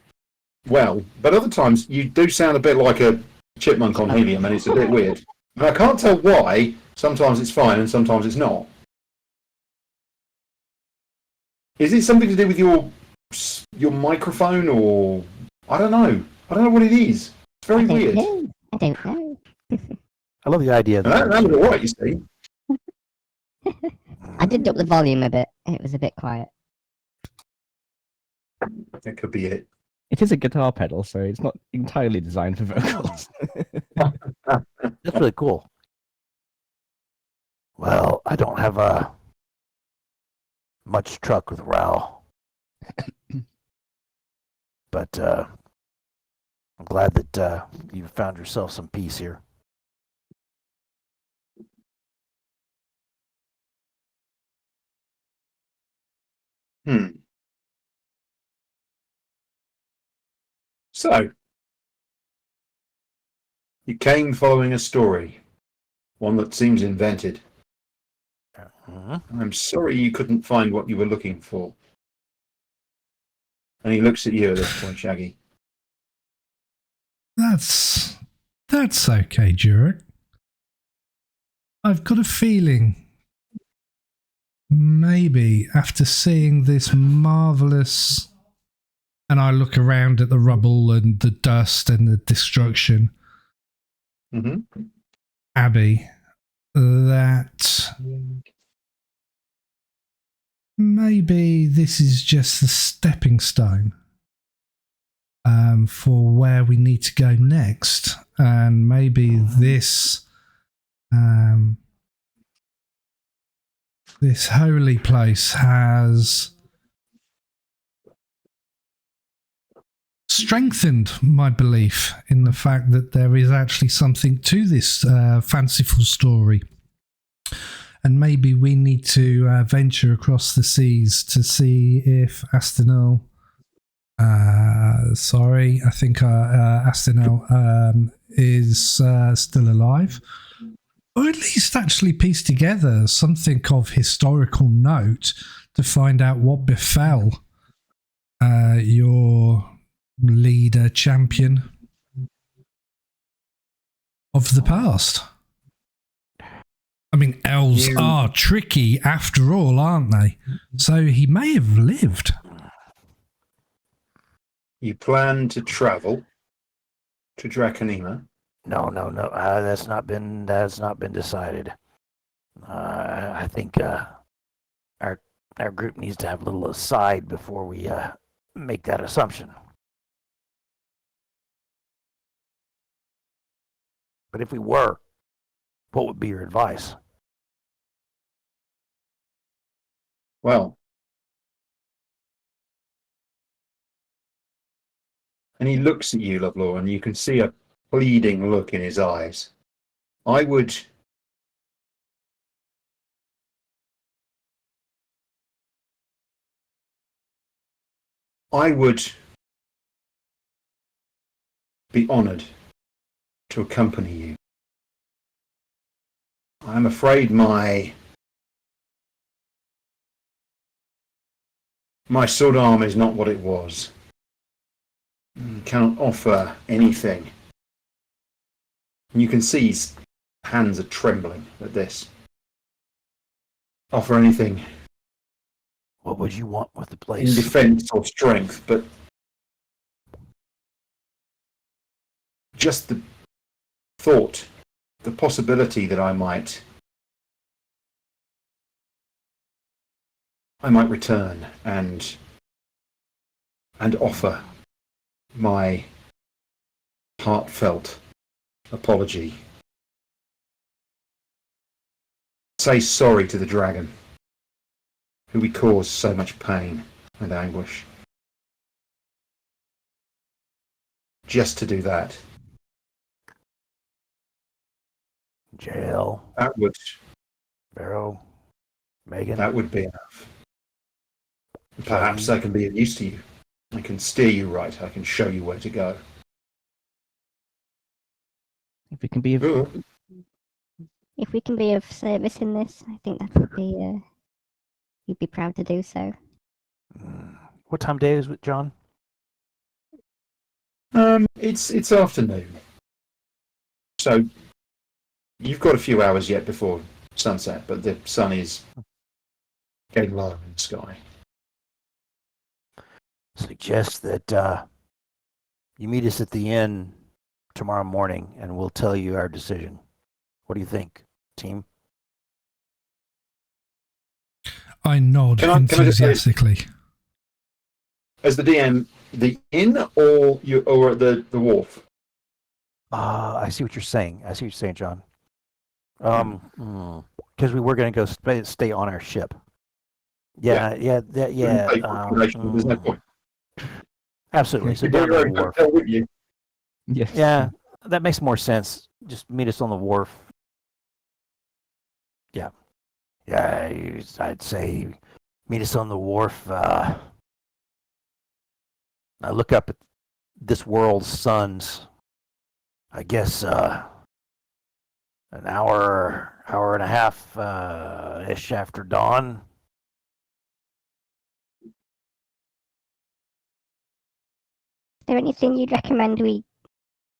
well, but other times you do sound a bit like a chipmunk on helium, and it's a bit weird. And I can't tell why. Sometimes it's fine, and sometimes it's not. Is it something to do with your microphone, or I don't know? I don't know what it is. It's very weird. I don't know. I love the idea. That was all right, you see. I did up the volume a bit. It was a bit quiet. That could be it. It is a guitar pedal, so it's not entirely designed for vocals. That's really cool. Well, I don't have much truck with Rao, but I'm glad that you found yourself some peace here. So, you came following a story, one that seems invented. I'm sorry you couldn't find what you were looking for. And he looks at you at this point, Shaggy. That's okay, Durec. I've got a feeling maybe after seeing this marvelous, and I look around at the rubble and the dust and the destruction, Abbey, that maybe this is just the stepping stone for where we need to go next, and maybe this this holy place has strengthened my belief in the fact that there is actually something to this fanciful story. And maybe we need to venture across the seas to see if Astinel, I think Astinel is still alive. Or at least actually piece together something of historical note to find out what befell your leader champion of the past. I mean, elves are tricky after all, aren't they? So he may have lived. You plan to travel to Draconema? No. That's not been decided. I think our group needs to have a little aside before we make that assumption. But if we were, what would be your advice? Well, and he looks at you, Lovlaw, and you can see a pleading look in his eyes. I would be honoured to accompany you. I'm afraid my sword arm is not what it was. You cannot offer anything. And you can see his hands are trembling at this. Offer anything. What would you want with the In place? defense or strength, but just the thought, the possibility that I might return and offer my heartfelt apology. Say sorry to the dragon, who we caused so much pain and anguish. Just to do that. Jail. That would Varo. Megan. That would be enough. Perhaps I can be of use to you. I can steer you right. I can show you where to go. If we can be of, If we can be of service in this, I think that would be You'd be proud to do so. What time of day is it, John? It's afternoon, so you've got a few hours yet before sunset, but the sun is getting lower in the sky. Suggest that you meet us at the inn tomorrow morning, and we'll tell you our decision. What do you think, team? I nod Can I just say- enthusiastically. As the DM, the inn or the wharf? I see what you're saying. John. Because we were going to go stay on our ship. Yeah. There's no point. Absolutely. So You down bring your on own the wharf. hotel with you. Yes. Yeah, that makes more sense. Just meet us on the wharf. Yeah. I'd say meet us on the wharf. I look up at this world's suns. I guess an hour and a half ish after dawn. Is there anything you'd recommend we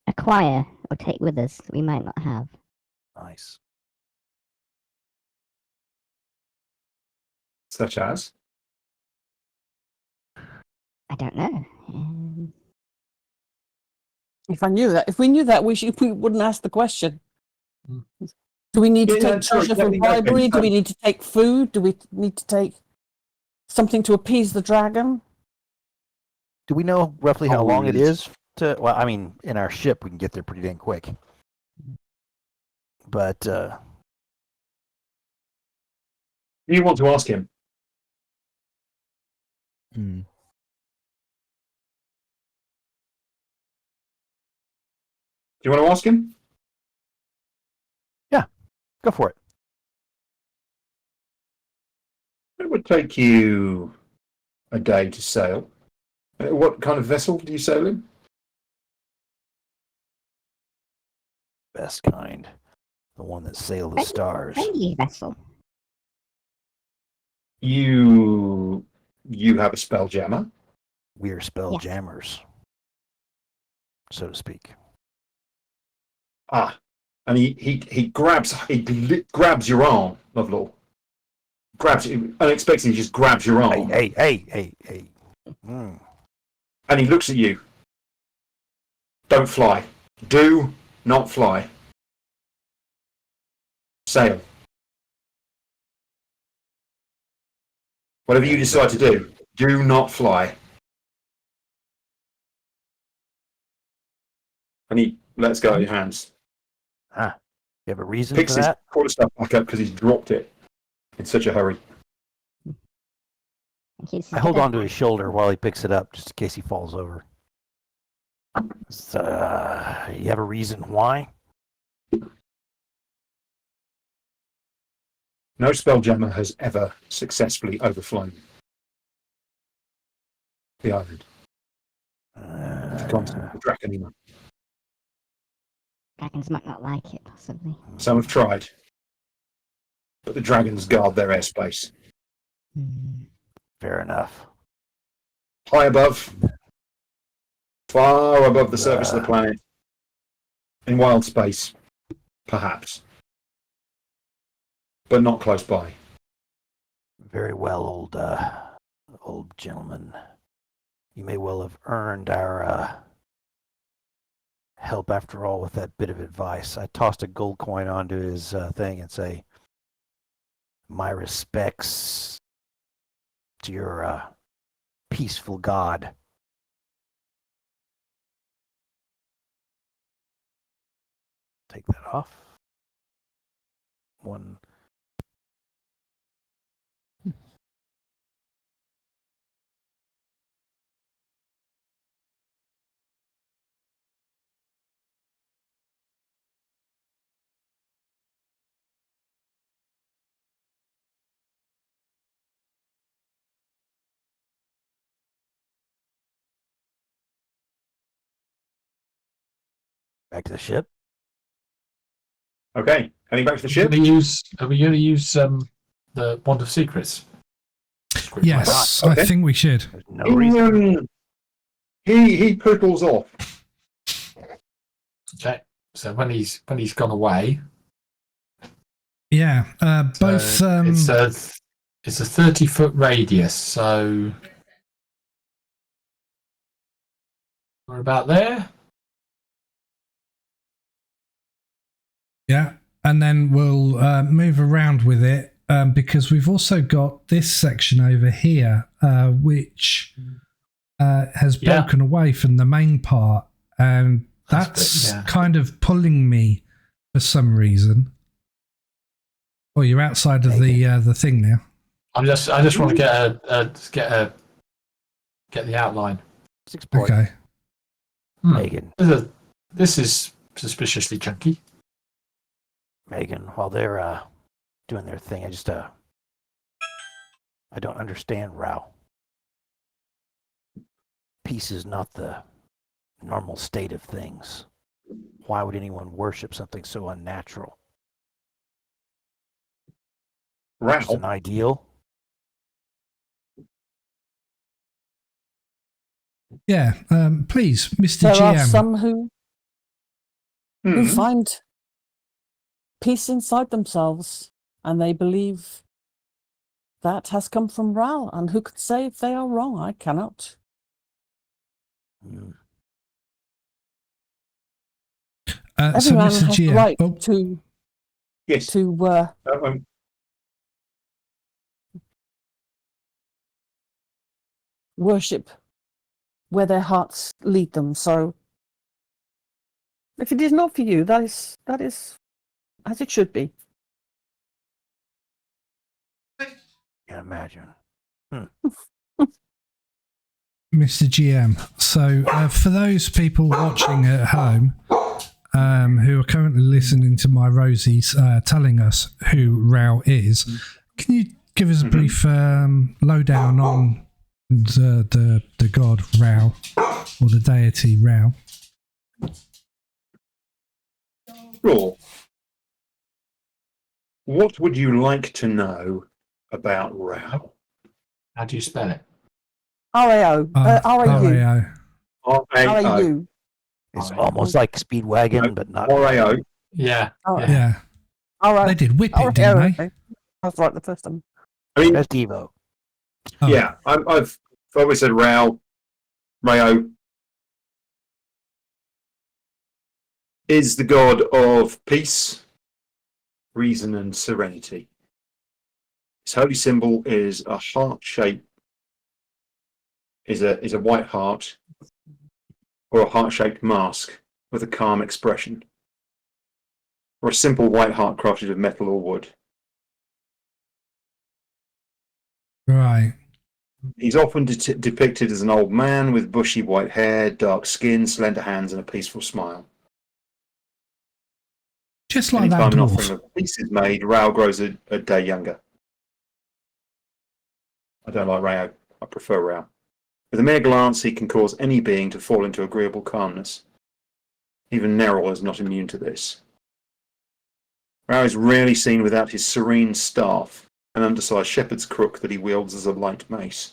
acquire or take with us that we might not have? Nice. Such as? I don't know. If we knew that, we wouldn't ask the question. Mm. Do we need to Yeah, take sorry, treasure from let me know. bribery? Do we need to take food? Do we need to take something to appease the dragon? Do we know roughly how long it Always. is to? Well, I mean, in our ship we can get there pretty dang quick. But You want to ask him? Hmm. Do you want to ask him? go for it. It would take you a day to sail. What kind of vessel do you sail in? Best kind, the one that sailed the stars. Friendly vessel. You have a spelljammer. We are spelljammers, so to speak. And he grabs your arm, Lovlaw. Grabs you unexpectedly, he just grabs your arm. Hey. And he looks at you. Don't fly. Do not fly. Sail. Whatever you decide to do not fly. And he lets go of your hands. You have a reason Picks for his that? quarter stuff back up because he's dropped it in such a hurry. I hold on to his shoulder while he picks it up, just in case he falls over. So, you have a reason why? No spelljammer has ever successfully overflown the island. The Draconima. Dragons might not like it, possibly. Some have tried, but the dragons guard their airspace. Fair enough. High above, far above the surface of the planet, in wild space, perhaps, but not close by. Very well, old gentleman. You may well have earned our help after all with that bit of advice. I tossed a gold coin onto his thing and say, my respects to your peaceful god. Take that off. One. Back to the ship. Okay, heading back to the Are ship. we going to use the Wand of Secrets? conscript. Yes, Okay. I think we should. There's no reason. He poodles off. Okay. So when he's gone away, Yeah, both. so it's a 30-foot radius. So we're about there. Yeah, and then we'll move around with it because we've also got this section over here, which has broken away from the main part, and that's kind of pulling me for some reason. Oh, you're outside of the thing now. I just want to get the outline. Okay. Megan. This is suspiciously chunky. Megan, while they're doing their thing, I don't understand Rao. Peace is not the normal state of things. Why would anyone worship something so unnatural? Just an ideal? Yeah, please, Mr. There GM. are some who find peace inside themselves, and they believe that has come from Ral. And who could say if they are wrong? I cannot. So, Everyone Mr. has the GM. right Oh, to Yes. worship where their hearts lead them. So, if it is not for you, that is as it should be. Can't imagine. Mr. GM. So, for those people watching at home who are currently listening to my Rosies telling us who Rao is, can you give us a brief lowdown on the god Rao, or the deity Rao? Sure. What would you like to know about Rao? How do you spell it? R-A-O. R-A-U. RAO. R-A-U. It's almost like Speedwagon, but not. R-A-O. Yeah. Yeah. R-A-O. They did whip it, didn't they? I was right the first time. I mean, Best Evo. Oh. yeah, I've always said Rao is the god of peace, reason, and serenity. His holy symbol is a heart shape, is a white heart, or a heart-shaped mask with a calm expression, or a simple white heart crafted of metal or wood. Right. He's often depicted as an old man with bushy white hair, dark skin, slender hands, and a peaceful smile. Just like that Anytime an dwarf. offering of peace is made, Rao grows a day younger. I don't like Rao. I prefer Rao. With a mere glance, he can cause any being to fall into agreeable calmness. Even Neril is not immune to this. Rao is rarely seen without his serene staff, an undersized shepherd's crook that he wields as a light mace.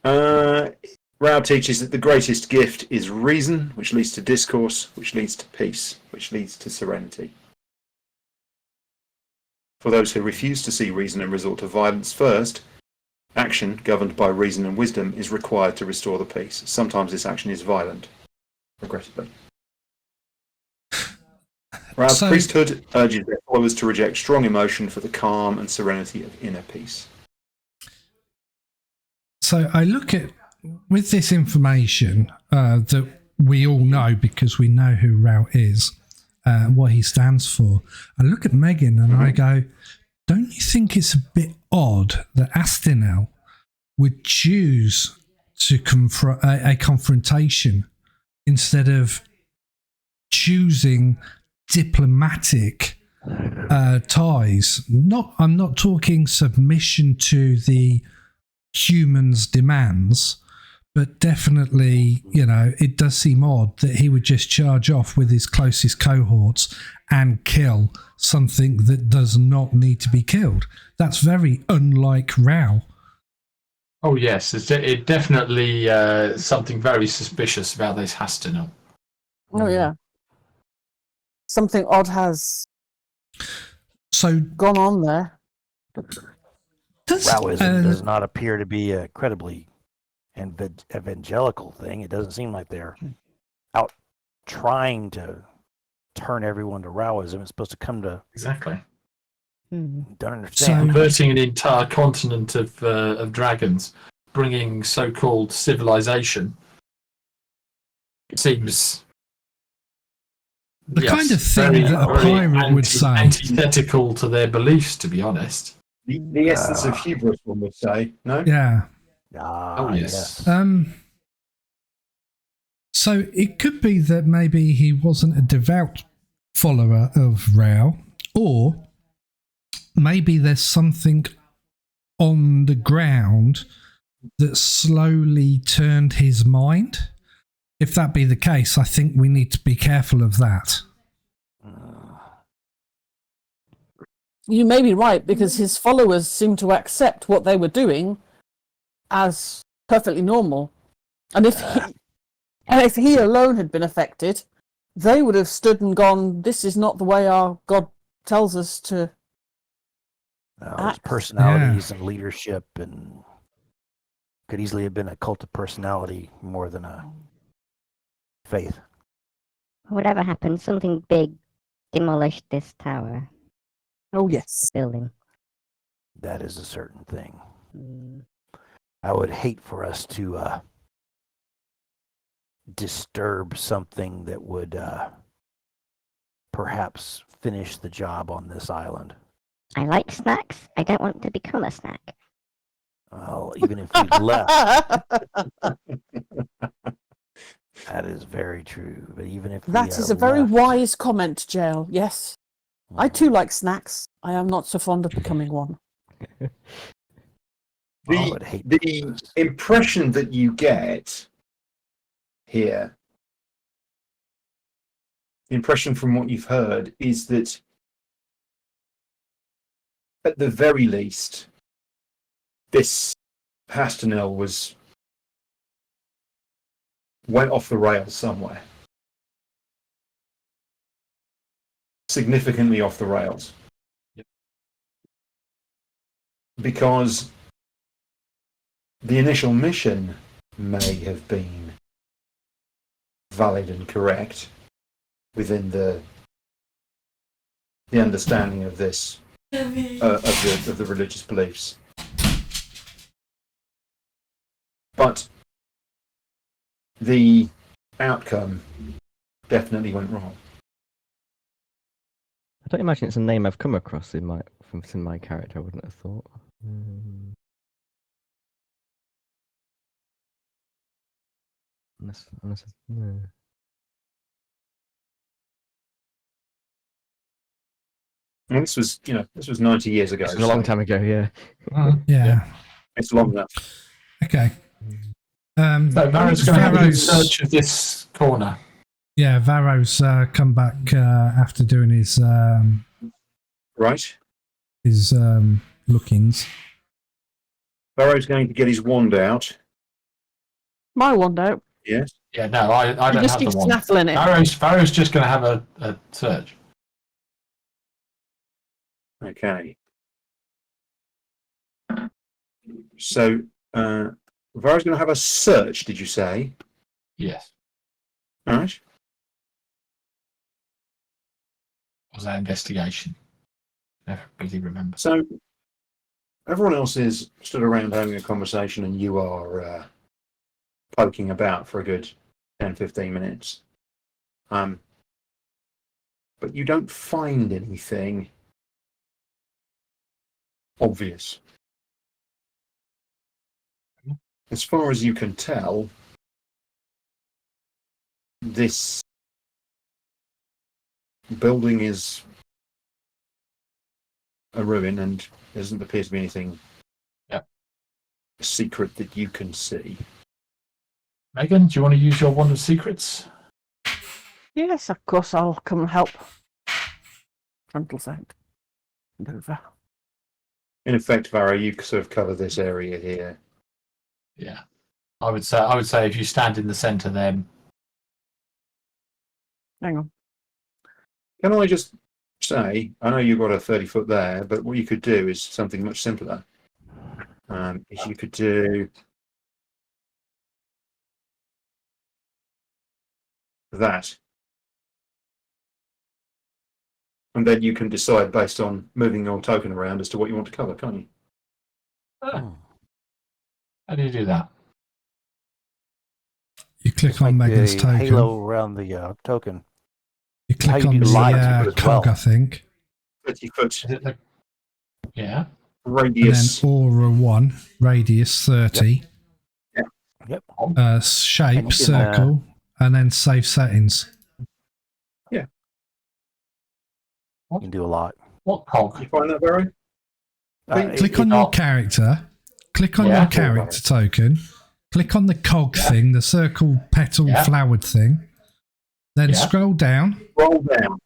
Rao teaches that the greatest gift is reason, which leads to discourse, which leads to peace, which leads to serenity. For those who refuse to see reason and resort to violence first, action governed by reason and wisdom is required to restore the peace. Sometimes this action is violent, regrettably. Rao's priesthood urges their followers to reject strong emotion for the calm and serenity of inner peace. So I look at, with this information that we all know because we know who Rao is, what he stands for, I look at Megan and I go, don't you think it's a bit odd that Astinel would choose to confront a confrontation instead of choosing diplomatic ties? I'm not talking submission to the humans' demands, But definitely, it does seem odd that he would just charge off with his closest cohorts and kill something that does not need to be killed. That's very unlike Rao. Oh yes, it definitely something very suspicious about this Hastinel. Oh yeah. Something odd has gone on there. Raoism does not appear to be a credibly evangelical thing. It doesn't seem like they're out trying to turn everyone to Raoism. It's supposed to come to exactly. Don't understand. Converting an entire continent of dragons, bringing so-called civilization. It seems the kind of thing that a pirate would say. Antithetical to their beliefs, to be honest. The essence of hubris, one would say. No. Yeah. Oh yes. So it could be that maybe he wasn't a devout follower of Rao, or maybe there's something on the ground that slowly turned his mind. If that be the case, I think we need to be careful of that. You may be right, because his followers seem to accept what they were doing as perfectly normal. And if he alone had been affected, they would have stood and gone, this is not the way our God tells us to his personalities and leadership, and could easily have been a cult of personality more than a faith. Whatever happened, something big demolished this tower. Oh, yes. Building. That is a certain thing. I would hate for us to disturb something that would perhaps finish the job on this island. I like snacks. I don't want to become a snack. Well, even if we left, that is very true. But even if that is a very wise comment, Jael. Yes. I too like snacks. I am not so fond of becoming one. The impression that you get here, the impression from what you've heard, is that at the very least, this Hastinel went off the rails somewhere. Significantly off the rails. Yep. Because the initial mission may have been valid and correct within the understanding of this of the religious beliefs, but the outcome definitely went wrong. I don't imagine it's a name I've come across in my character. I wouldn't have thought. Unless no. And this was 90 years ago. This was a long time ago, yeah. Yeah. It's long enough. Okay. So Varo's going to have a search of this corner. Yeah, Varo's come back after doing his his lookings. Varo's going to get his wand out. My wand out? Yes. Yeah, no, I don't have the wand. Snaffling it. Varo's just going to have a search. Okay. So, Varo's going to have a search, did you say? Yes. All right. Was that investigation? Never really remember. So, everyone else is stood around having a conversation, and you are poking about for a good 10-15 minutes. But you don't find anything obvious. As far as you can tell, this building is a ruin, and there doesn't appear to be anything secret that you can see. Megan, do you want to use your wand of secrets? Yes, of course, I'll come and help. Frontals out. And over. In effect, Varo, you sort of cover this area here. Yeah, I would say if you stand in the centre, then Hang on. Can I just say, I know you've got a 30-foot there, but what you could do is something much simpler. Is you could do that. And then you can decide based on moving your token around as to what you want to cover, can't you? how do you do that? You click Just on make Megan's the token. halo around the token. You How click you on do the light as cog, well. I think. 30-foot Is it the... Yeah. And then radius. aura 1, radius 30. Yep. Shape, And you can, circle, and then save settings. You can do a lot. What cog? You find that, Varo? Click on your character. Click on Yeah. your character token. Click on the cog thing, the circle petal flowered thing. Then scroll down. Roll down.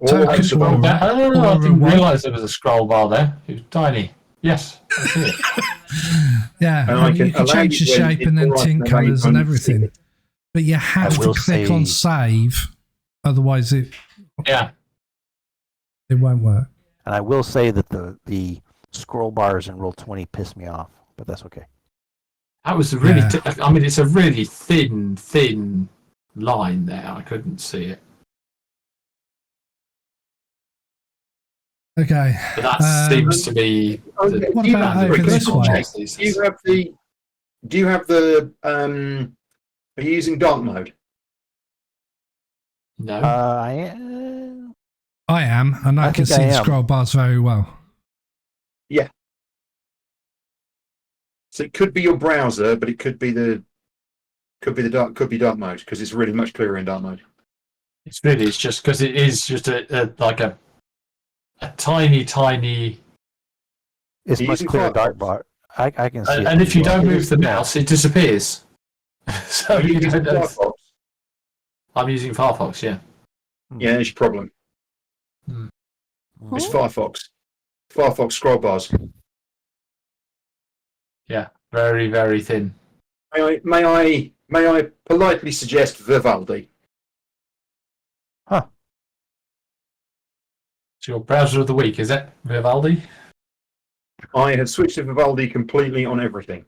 Token Scroll aura, down. Oh, I aura didn't 1. realise there was a scroll bar there. It was tiny. Yes, I see it. Yeah, And I you can can allow change the you when shape it's and then all right, tint and then you colours and can't everything. see it. But you have to will click on save, otherwise it Yeah. won't work. And I will say that the scroll bars in Roll20 piss me off, but that's okay. That was a really. Yeah. I mean, it's a really thin line there. I couldn't see it. Okay. But that seems to be. Okay, What do you about have- over can I this just way? check? Do you have the are you using dark mode? No. I am, and I I can think see I the am. scroll bars very well. So it could be your browser, but it could be dark mode because it's really much clearer in dark mode. It's just because it is just a tiny. It's You're much using clearer Firefox? dark bar. I can see it. And if you pretty well. don't move the mouse, it disappears. So Are you you using don't know. Firefox? I'm using Firefox. Yeah. Yeah, there's your problem. Hmm. It's Firefox. Firefox scroll bars. Yeah. Very, very thin. May I politely suggest Vivaldi? It's your browser of the week, is it, Vivaldi? I have switched to Vivaldi completely on everything.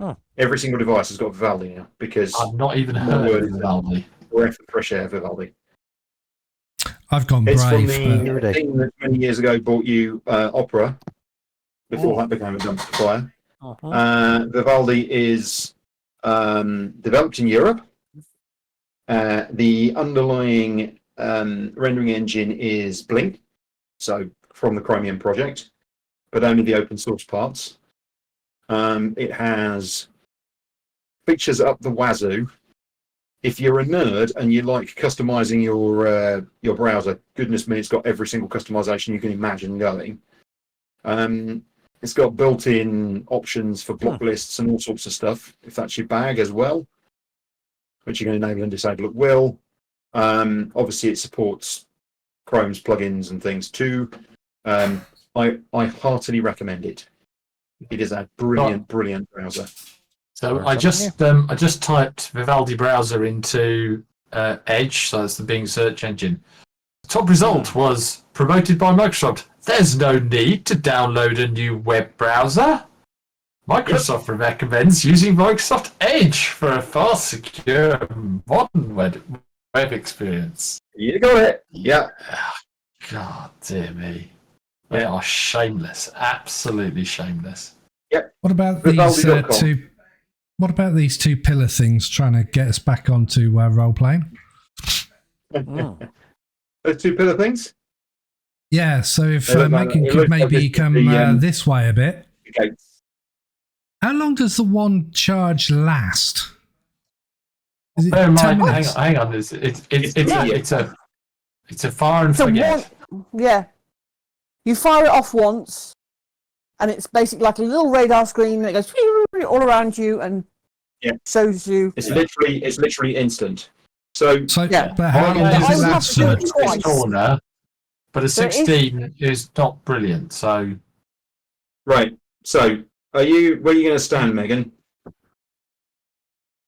Huh. Every single device has got Vivaldi now because I've not even My heard word of is Vivaldi. breath of fresh air Vivaldi. I've gone It's from brave, but- the team that many years ago bought you Opera before that became a dumpster fire. Uh-huh. Vivaldi is developed in Europe. The underlying rendering engine is Blink, so from the Chromium project, but only the open source parts. It has features up the wazoo. If you're a nerd and you like customizing your browser, goodness me, it's got every single customization you can imagine going. It's got built-in options for block lists and all sorts of stuff, if that's your bag as well, which you can enable and disable at will. Obviously, it supports Chrome's plugins and things too. I heartily recommend it. It is a brilliant browser. So I just typed Vivaldi browser into Edge, so that's the Bing search engine. The top result was promoted by Microsoft. There's no need to download a new web browser. Microsoft recommends using Microsoft Edge for a fast, secure, modern web experience. You got it. Yeah. God dear me. They are shameless. Absolutely shameless. What about these Vivaldi.com. two? What about these two pillar things trying to get us back onto role playing? Those two pillar things. Yeah, so if It looks Megan like could maybe this is come the, this way a bit. Okay. How long does the one charge last? Is it Bear in 10 mind, minutes? hang on. It's a fire and So forget. you fire it off once, and it's basically like a little radar screen that goes all around you and shows you. It's literally instant. So Yeah. But how long I does it would have last to do for? it twice. This corner, but a So if- 16 is not brilliant. So right. So where are you going to stand, Megan?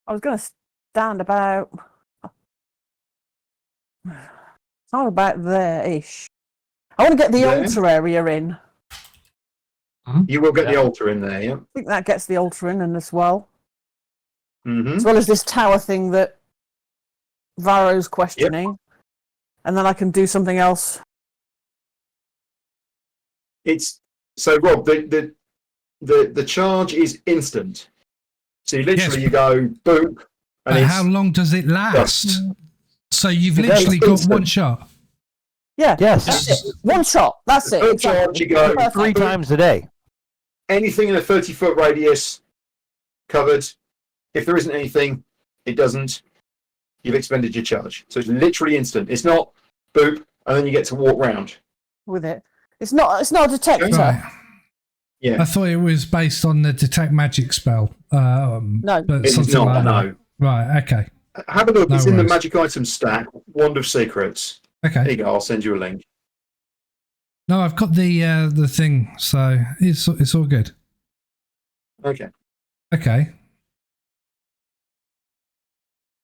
I was going to stand about. How about there-ish? I want to get the There? altar area in. You will get the Yeah. altar in there, yeah. I think that gets the altar in and as well. Mm-hmm. As well as this tower thing that Varo's questioning. And then I can do something else. It's so Rob. The charge is instant. So you literally Yes. you go boom, and But it's how long does it last? So you've It's literally got instant. one shot. Yeah. Yes. That's it. One shot. That's the it. third Exactly. charge. You go Perfect. 3 times a day. anything in a 30-foot radius covered. If there isn't anything, it doesn't. You've expended your charge. So it's literally instant. It's not boop, and then you get to walk round. With it. It's not a detector. Right. Yeah, I thought it was based on the detect magic spell. No. But it's something not. like that. No. Right. Okay. Have a look. No it's in the worries. magic item stack. Wand of Secrets. There Okay. you go. I'll send you a link. No, I've got the thing, so it's all good. Okay. Okay.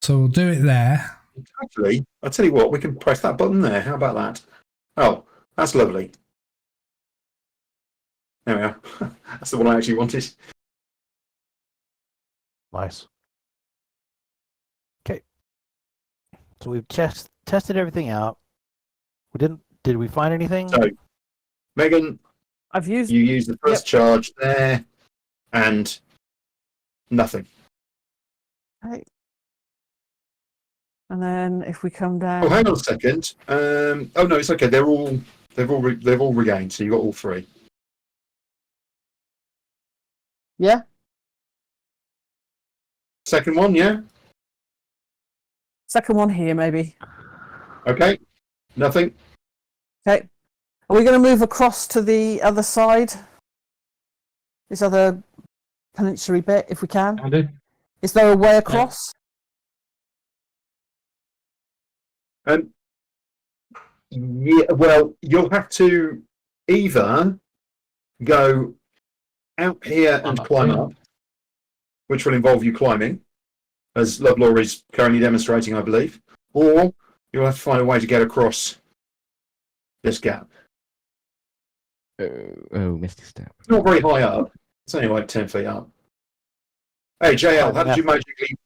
So we'll do it there. Actually, I'll tell you what. We can press that button there. How about that? Oh, that's lovely. There we are. That's the one I actually wanted. Nice. Okay. So we've tested everything out. Did we find anything? So, Megan, I've used. you use the first charge there, and nothing. Okay. And then if we come down. Oh, hang on a second. Oh no, it's okay. They've all regained. So you got all 3. Yeah. Second one, yeah. Second one here, maybe. Okay. Nothing. Okay. Are we going to move across to the other side? This other peninsula bit, if we can. I do. Is there a way across? Yeah. Well, you'll have to either go out here and climb up, which will involve you climbing, as Lovlaw is currently demonstrating, I believe, or you'll have to find a way to get across this gap. Oh, Misty Step. It's not very high up. It's only like 10 feet up. Hey, JL, how did you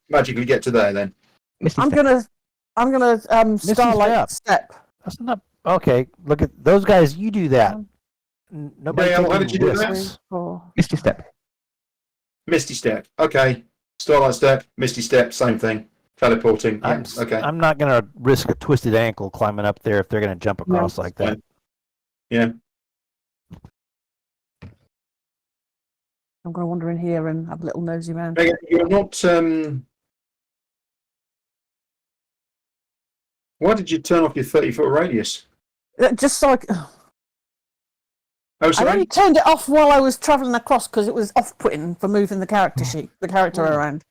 magically get to there then? Misty I'm Step. gonna starlight step. That's not okay. Look at those guys. You do that. Nobody JL, takes how any did you do that? risks. 3, 4. Misty Step. Misty Step. Okay. Starlight Step, Misty Step, same thing. Teleporting. Yeah, okay. I'm not going to risk a twisted ankle climbing up there if they're going to jump across like that. Yeah. I'm going to wander in here and have a little nosy round. Megan, you're not. Why did you turn off your 30-foot radius? Just so Oh, I sorry. only turned it off while I was travelling across because it was off-putting for moving the character around.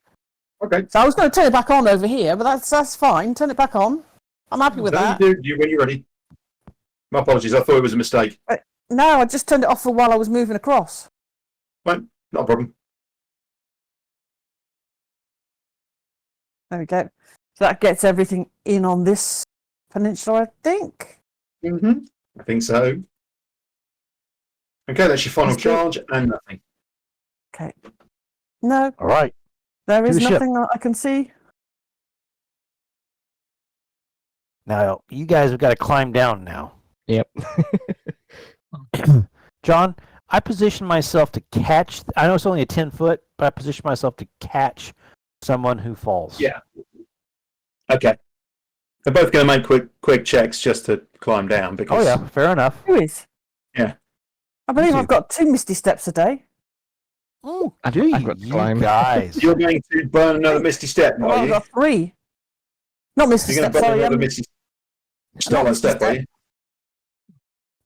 Okay. So I was going to turn it back on over here, but that's fine. Turn it back on. I'm happy with that. Do when you're ready. My apologies. I thought it was a mistake. No, I just turned it off for while I was moving across. Fine. Not a problem. There we go. So that gets everything in on this peninsula, I think. Mm-hmm. I think so. Okay, that's your final That's good. charge and nothing. Okay. No, All right. there is To the ship. nothing that I can see. Now you guys have got to climb down now. Yep. John, I position myself to catch. I know it's only a 10-foot, but I position myself to catch someone who falls. Yeah. Okay. They're both going to make quick checks just to climb down because. Oh yeah, fair enough. Who is? Yeah. I believe You I've got 2 misty steps a day. Oh, I've do you, got to you climb. guys? You're going to burn another Misty Step, Well, are I've you? got 3. Not misty You're going steps, to burn sorry. another Misty Starlight Misty Step, are you?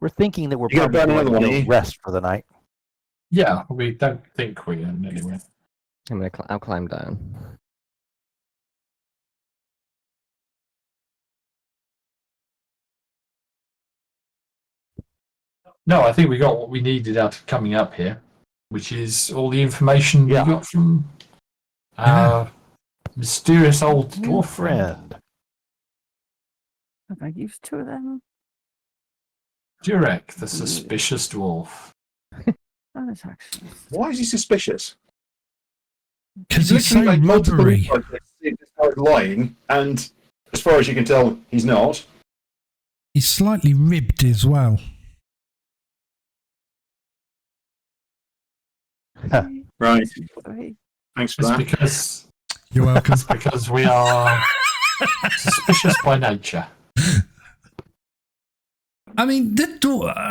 We're thinking that we're You're gonna probably burn going another to one, are go you? rest for the night. Yeah, we don't think we are anyway. I'll climb down. No, I think we got what we needed out of coming up here, which is all the information we got from our mysterious old dwarf friend. Have I used 2 of them? Durec, the suspicious dwarf. Oh, that's actually. Why is he suspicious? Because he's so literally made multiple rubbery. insights that this guy's lying, and as far as you can tell, he's not. He's slightly ribbed as well. Right. Sorry. Thanks for It's that. because You're welcome. because we are suspicious by nature. I mean, the Durec's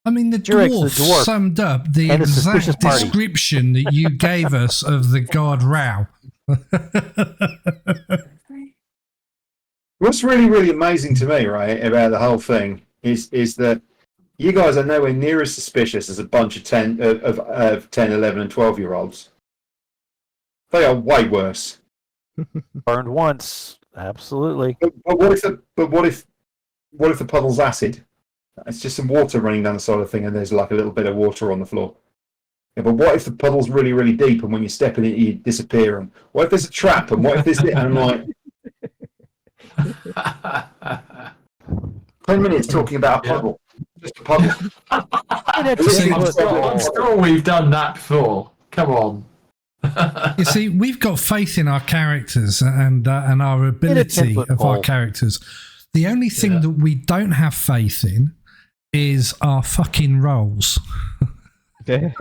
the dwarf summed up the and a suspicious exact party. description that you gave us of the god Rao. What's really, really amazing to me, right, about the whole thing is that you guys are nowhere near as suspicious as a bunch of 10, 11, and 12-year-olds. They are way worse. Burned once, absolutely. But what if the puddle's acid? It's just some water running down the side of the thing, and there's like a little bit of water on the floor. Yeah, but what if the puddle's really, really deep, and when you step in it, you disappear? And what if there's a trap? And what if there's... And I'm like, 10 minutes talking about a puddle. Just a puddle. I'm sure we've done that before. Come on. You see, we've got faith in our characters and our ability of our characters. The only thing that we don't have faith in is our fucking rolls. Okay.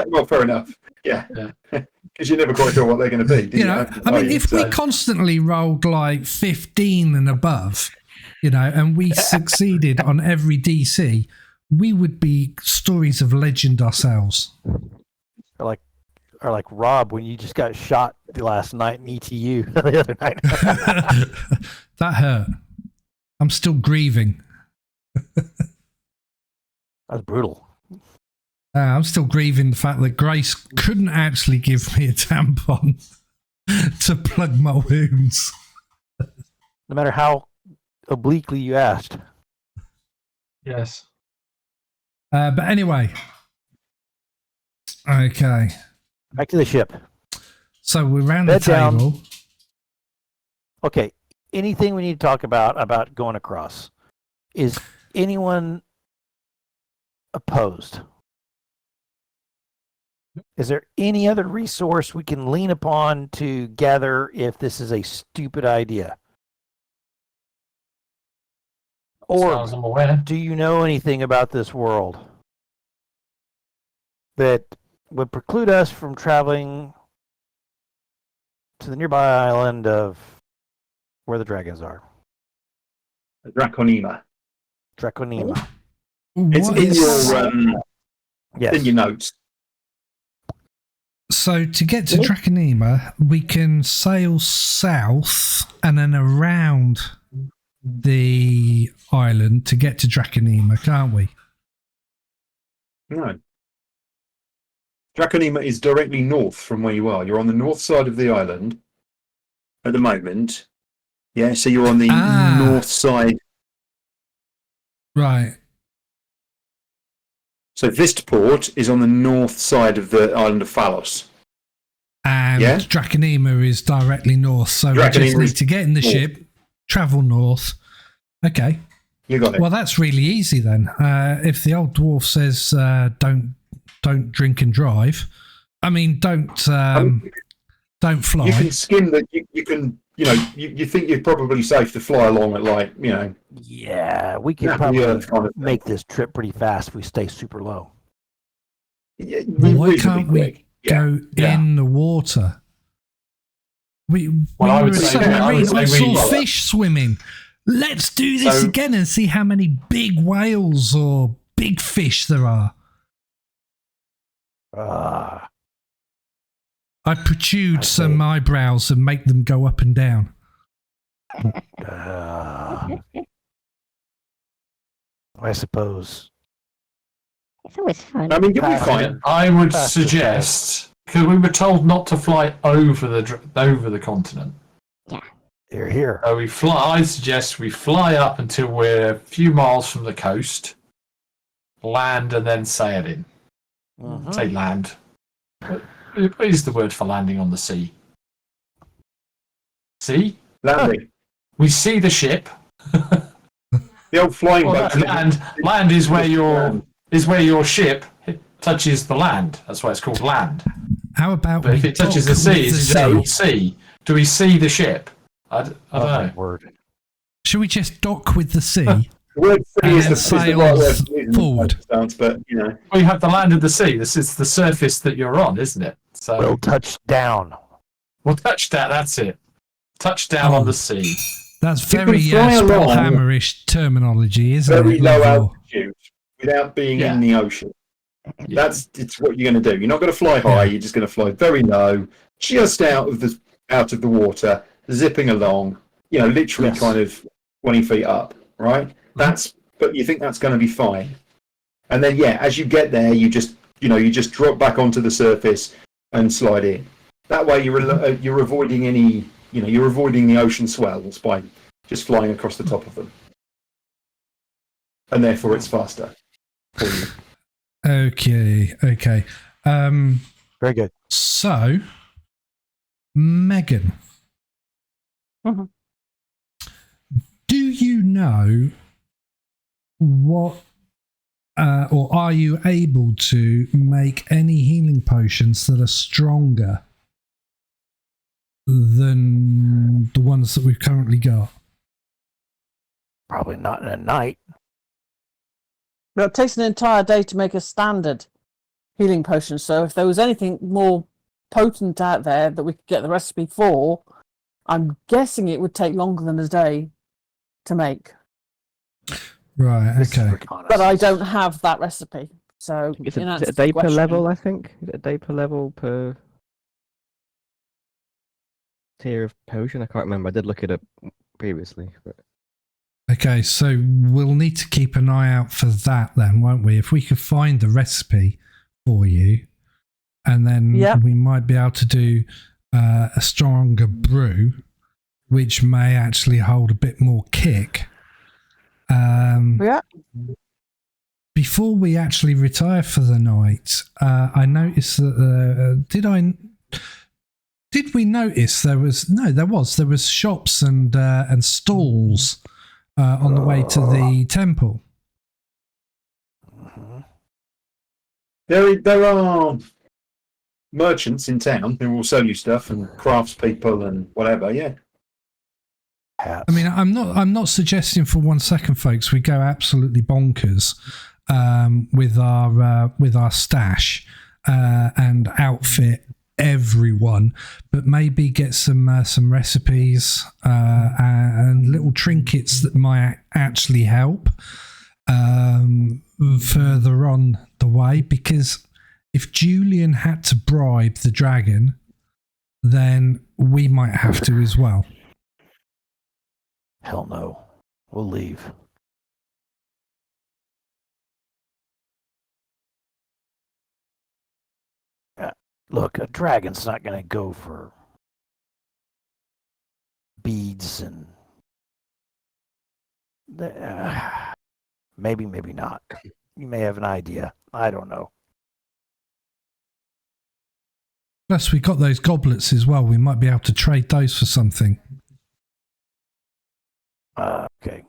Well, fair enough. Yeah. Because you're never quite sure what they're going to be. Do You know, I mean, if we constantly rolled like 15 and above, you know, and we succeeded on every DC, we would be stories of legend ourselves. Or like Rob when you just got shot last night in ETU the other night. That hurt. I'm still grieving. That was brutal. I'm still grieving the fact that Grace couldn't actually give me a tampon to plug my wounds. No matter how obliquely you asked. Yes. But anyway. Okay. Back to the ship. So we're around the Bed down. table. Okay. Anything we need to talk about going across? Is anyone opposed? Is there any other resource we can lean upon to gather if this is a stupid idea? As far Or as I'm aware. do you know anything about this world that would preclude us from traveling to the nearby island of where the dragons are? Draconema. Draconema. It's What in is- your Yes. in your notes. So to get to Draconema, we can sail south and then around the island to get to Draconema, can't we? No. Draconema is directly north from where you are. You're on the north side of the island at the moment. Yeah, so you're on the north side. Right. So Vistport is on the north side of the island of Phalos. And Yeah? Draconema is directly north. So we just Draconema need is to get in the north. ship, travel north. Okay. You got it. Well, that's really easy then. If the old dwarf says don't drink and drive, I mean don't fly. You can skim that. You can. You know. You think you're probably safe to fly along at like. You know. Yeah, we can Yeah, probably yeah, kind of thing. make this trip pretty fast if we stay super low. Yeah, Well, why reasonably can't we quick. Yeah. go Yeah. in the water? We I were would a say- submarine. I We would say saw we- fish swimming. Let's do this So- again and see how many big whales or big fish there are. Ah, I protrude I some see. eyebrows and make them go up and down. I suppose. It's always fun. I mean, you'll be Pass. fine. I would Fast as suggest Because we were told not to fly over the continent. You're here. So we fly. I suggest we fly up until we're a few miles from the coast, land, and then sail in. Say land. What is the word for landing on the sea? Sea? Landing. We see the ship. The old flying boat. Land is where your ship touches the land. That's why it's called land. How about But if it touches the sea, it's a sea. Do we see the ship? I don't know. Word. Should we just dock with the sea? The word sea is the right word sails to use forward. But We have the land and the sea. This is the surface that you're on, isn't it? So We'll touch down. we'll touch down. That's it. Touch down on the sea. That's You can very fly along Spellhammerish terminology, isn't very it? low Lovlaw? altitude without being Yeah. in the ocean. Yeah. It's what you're going to do. You're not going to fly high. You're just going to fly very low, just out of the water, zipping along. Literally Yes. kind of 20 feet up, right? But you think that's going to be fine. And then as you get there, you just drop back onto the surface and slide in. That way you're avoiding any, you're avoiding the ocean swells by just flying across the top of them. And therefore it's faster for you. Okay. Very good. So, Megan, Mhm. do you know what, or are you able to make any healing potions that are stronger than the ones that we've currently got? Probably not in a night. Well, it takes an entire day to make a standard healing potion. So if there was anything more potent out there that we could get the recipe for, I'm guessing it would take longer than a day to make. Right, This is okay. reconnaissance. But I don't have that recipe. So It's in a answer to day the per question, level, I think. Is it a day per level per tier of potion? I can't remember. I did look it up previously. But Okay, so we'll need to keep an eye out for that then, won't we? If we could find the recipe for you, and then Yep. we might be able to do a stronger brew, which may actually hold a bit more kick. yeah, Before we actually retire for the night, I noticed that did we notice there was shops and stalls on the way to the temple. There are merchants in town who will sell you stuff and craftspeople and whatever. Yeah. Hats. I mean, I'm not suggesting for 1 second, folks, we go absolutely bonkers with our stash and outfit everyone, but maybe get some recipes and little trinkets that might actually help further on the way. Because if Julian had to bribe the dragon, then we might have to as well. Hell no. We'll leave. Look, a dragon's not going to go for beads and maybe not. You may have an idea. I don't know. Plus, we got those goblets as well. We might be able to trade those for something. Okay.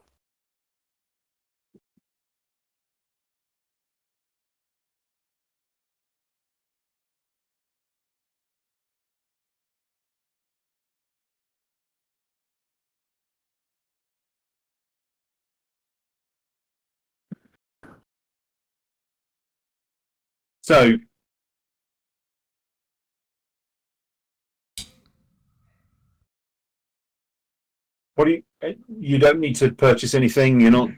So what do you don't need to purchase anything. You're not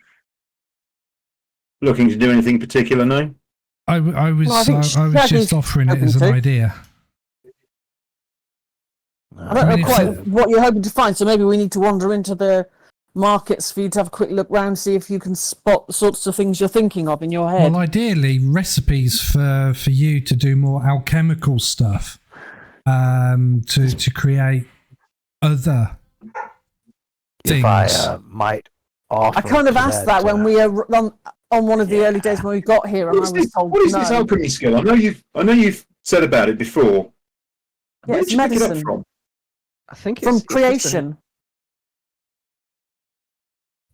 looking to do anything particular, no? I was Well, I think I was Shaggy's just offering it open as an to. idea. I don't I mean, know it's quite what you're hoping to find. So maybe we need to wander into the markets for you to have a quick look round, see if you can spot the sorts of things you're thinking of in your head. Well, ideally, recipes for you to do more alchemical stuff, to create other things. If I might offer. I kind of to asked that when we were on one of the early days when we got here, and I was told what is no. this alchemy skill? I know you've said about it before. Yeah, Where it's did you pick it up medicine. from? I think From it's creation.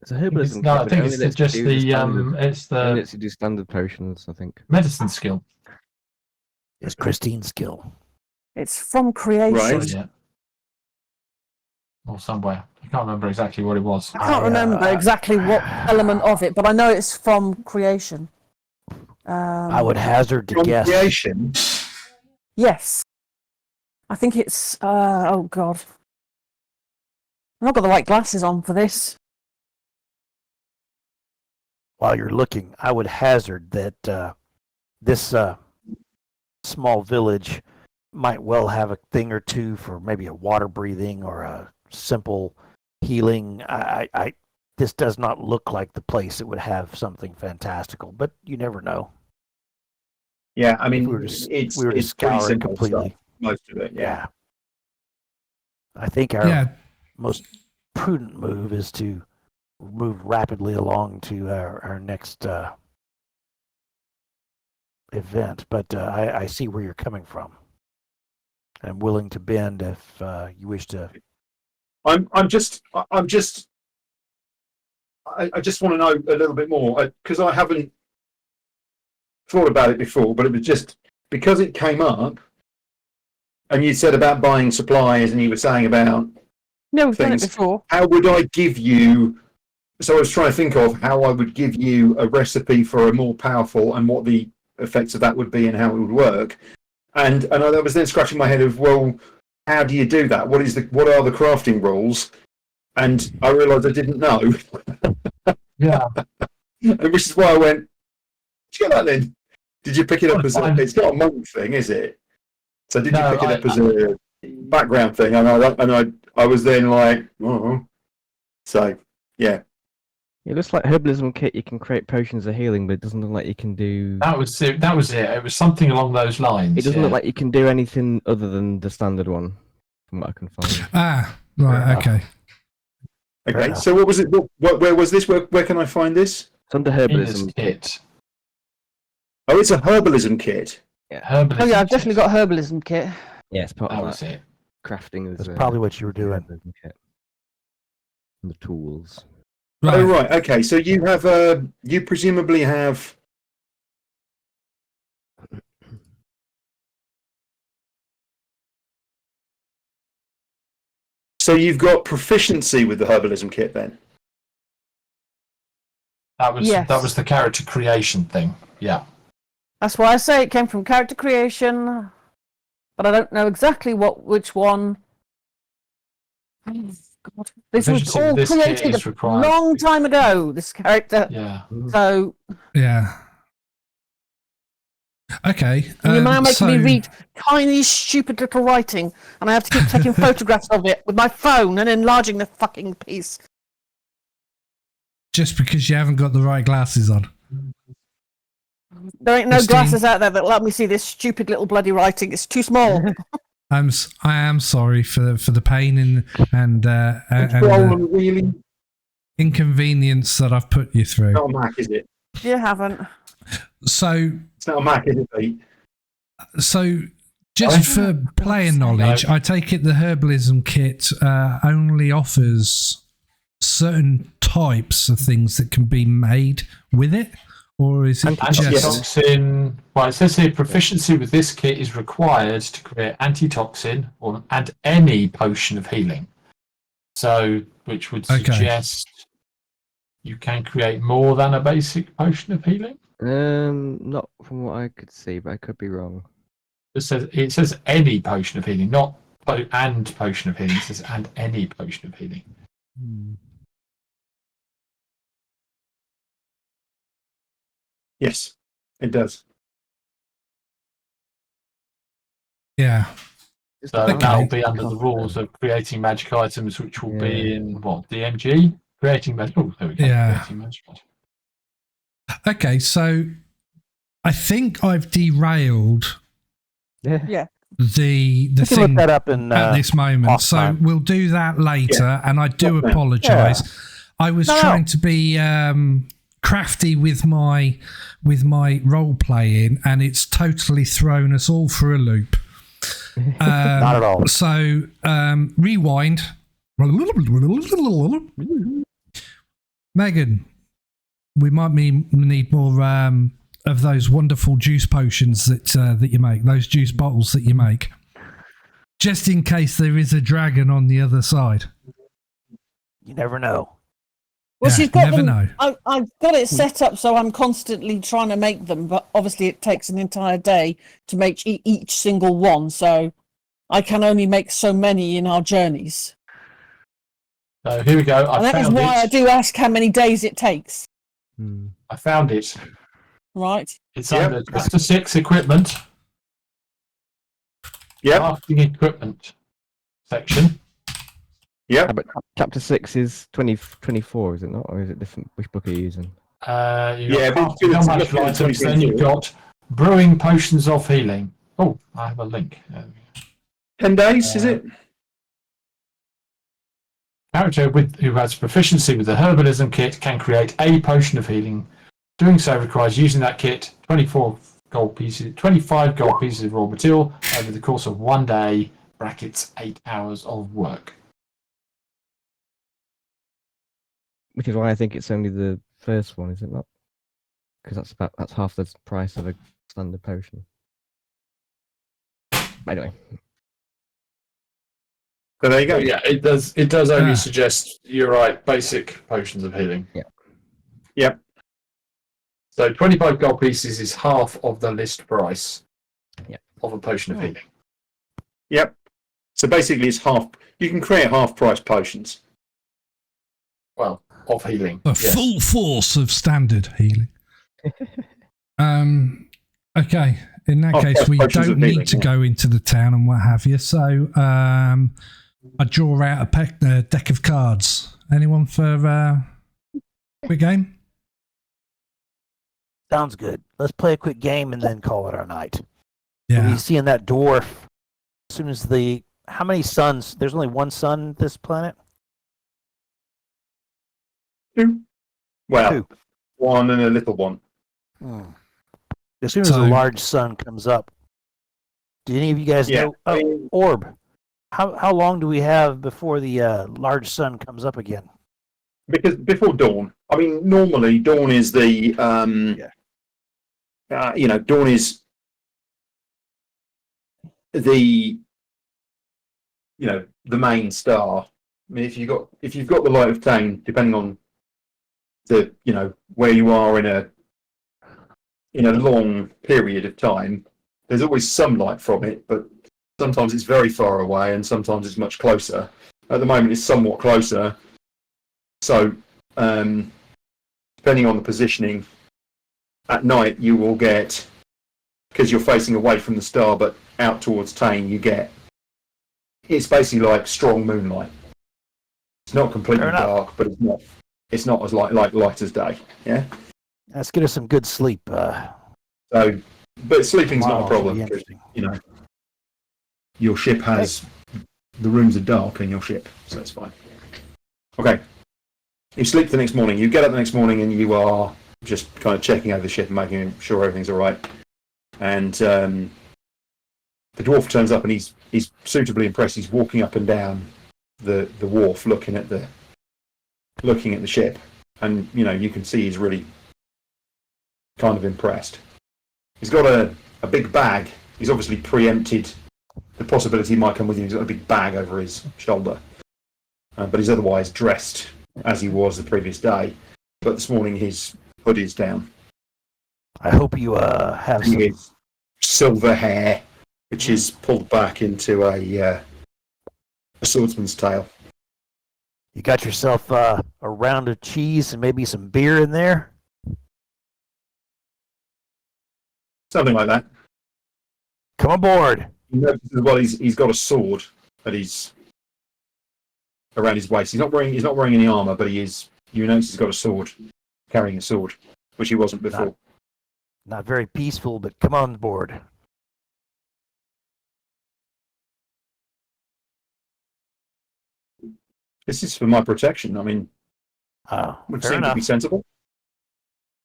It's a herbalism. No, I kit, but think it it's only lets just you do the standard- only lets you do standard potions, I think. medicine skill. It's Christine's skill. It's from creation. Right. Yeah. Or somewhere. I can't remember exactly what it was. I can't remember exactly what element of it, but I know it's from creation. I would hazard to From guess. creation. Yes. I think it's... oh, God. I've not got the right glasses on for this. While you're looking, I would hazard that this small village might well have a thing or two for maybe a water breathing or a simple healing. This does not look like the place that would have something fantastical, but you never know. Yeah, I mean, we were to it's scour pretty it simple completely. stuff, most of it. Yeah. I think our Yeah, most prudent move is to move rapidly along to our next event, but I see where you're coming from. I'm willing to bend if you wish to. I just want to know a little bit more because I haven't thought about it before, but it was just because it came up, and you said about buying supplies, and you were saying about No, we've done it things. before. How would I give you? So I was trying to think of how I would give you a recipe for a more powerful and what the effects of that would be and how it would work. And I was then scratching my head of, well, how do you do that? What are the crafting rules? And I realised I didn't know. Yeah. Which is why I went, did you get that then? Did you pick it up as it's not a monk thing, is it? So did you pick it up as a background thing? And I was then like, oh. So, yeah. It looks like herbalism kit. You can create potions of healing, but it doesn't look like you can do. That was it. It was something along those lines. It doesn't look like you can do anything other than the standard one, from what I can find. Ah, right, okay. Okay, so what was it? Where was this? Where can I find this? It's under herbalism kit. Oh, it's a herbalism kit. Yeah, Herbalism Oh, yeah, I've kit. definitely got herbalism kit. yeah, it's part That of was that. it. Crafting is That's probably what you were doing. herbalism kit. And the tools. Right. Oh, right. Okay, so you have you presumably have. So you've got proficiency with the herbalism kit then? That was Yes. that was the character creation thing. Yeah. That's why I say it came from character creation, but I don't know exactly which one. Oh, God. This was Proficiency all with this kit created is a required. long time ago, this character. Yeah. So Yeah. Okay. you're now making so me read tiny, stupid little writing, and I have to keep taking photographs of it with my phone and enlarging the fucking piece. just because you haven't got the right glasses on. There ain't no Christine? glasses out there that let me see this stupid little bloody writing. It's too small. I am sorry for the pain and Really? inconvenience that I've put you through. Not a Mac, is it? You haven't. So It's not a Mac, is it, Pete? just for player knowledge, I take it the herbalism kit only offers certain types of things that can be made with it, or is it just Antitoxin. Well, it says here proficiency with this kit is required to create antitoxin and any potion of healing. So, which would suggest you can create more than a basic potion of healing. Not from what I could see, but I could be wrong. It says any potion of healing, not and potion of healing. It says and any potion of healing. Yes, it does. yeah? So that'll be under the rules of creating magic items, which will be in what, DMG? Creating magic. Oh, there we go. Yeah. Creating magic. Okay, so I think I've derailed Yeah. the We can look thing that up in at this moment. off So time. we'll do that later, and I do Off now. apologise. I was No. trying to be crafty with my role playing, and it's totally thrown us all for a loop. Not at all. So rewind. Megan, we might need more of those wonderful juice potions that you make, those juice bottles that you make, just in case there is a dragon on the other side. You never know. Well, Yeah, she's got never them. know. I've got it set up so I'm constantly trying to make them, but obviously it takes an entire day to make each single one. So I can only make so many in our journeys. So here we go. And I that is found why I it. do ask how many days it takes. I found it. Right? It's Yep. under Chapter 6 equipment. Yep. Crafting equipment section. Yep. But chapter 6 is 2024, is it not? Or is it different? Which book are you using? You've Yeah, got but crafting it's magic looking at items, then 2024. you've got brewing potions of healing. Oh, I have a link. 10 days, is it? Character who has proficiency with the herbalism kit can create a potion of healing. Doing so requires using that kit 25 gold pieces of raw material over the course of 1 day, brackets 8 hours of work. Which is why I think it's only the first one, is it not? Because that's half the price of a standard potion. Anyway, So there you go. Yeah, it does only Ah. suggest, you're right, basic potions of healing. Yeah. Yep. So 25 gold pieces is half of the list price of a potion of Hmm. healing. Yep. So basically, it's half. You can create half-price potions. Well, of healing. The yes. full force of standard healing. Okay. In that Oh, case, we potions don't of need healing, to yeah. go into the town and what have you. So I draw out a deck of cards. Anyone for quick game? Sounds good. Let's play a quick game and then call it our night. Yeah. You seeing that dwarf? As soon as how many suns? There's only one sun this planet. Two. Well, Two. one and a little one. As soon as So- a large sun comes up, do any of you guys Yeah. know? Oh, orb. How long do we have before the large sun comes up again? Because before dawn. I mean, normally dawn is the dawn is the the main star. I mean, if you've got the light of Tane, depending on the where you are in a long period of time, there's always some light from it, but sometimes it's very far away and sometimes it's much closer. At the moment, it's somewhat closer. So, depending on the positioning, at night you will get, because you're facing away from the star but out towards Tane, it's basically like strong moonlight. It's not completely Fair enough. dark, but it's not as light as day. Yeah. Let's get us some good sleep. So, but sleeping's not a Tomorrow problem. should be 'Cause, interesting. your ship has the rooms are dark in your ship, so it's fine. Okay. You sleep the next morning. You get up the next morning and you are just kind of checking over the ship and making sure everything's all right. And the dwarf turns up and he's suitably impressed. He's walking up and down the wharf, looking at the ship, and you can see he's really kind of impressed. He's got a big bag. He's obviously preempted the possibility he might come with you. He's got a big bag over his shoulder, but he's otherwise dressed as he was the previous day. But this morning his hoodie is down. I hope you have some. His silver hair, which is pulled back into a swordsman's tail. You got yourself a round of cheese and maybe some beer in there. Something like that. Come aboard. You notice as well he's got a sword that he's around his waist. He's not wearing any armor, but he is You notice he's got a sword, carrying a sword, which he wasn't before. Not very peaceful, but come on board. This is for my protection. I mean, would Fair seem to enough. be sensible.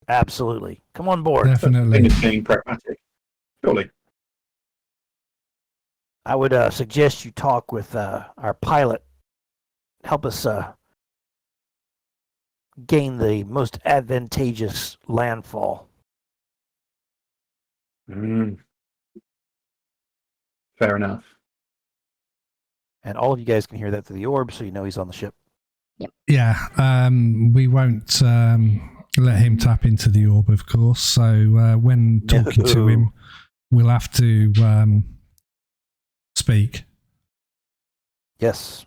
Absolutely. Come on board. Definitely. Thing is being pragmatic. Surely. I would suggest you talk with our pilot. Help us gain the most advantageous landfall. Fair enough. And all of you guys can hear that through the orb, so you know he's on the ship. Yeah, we won't let him tap into the orb, of course. So when talking to him, we'll have to speak. Yes.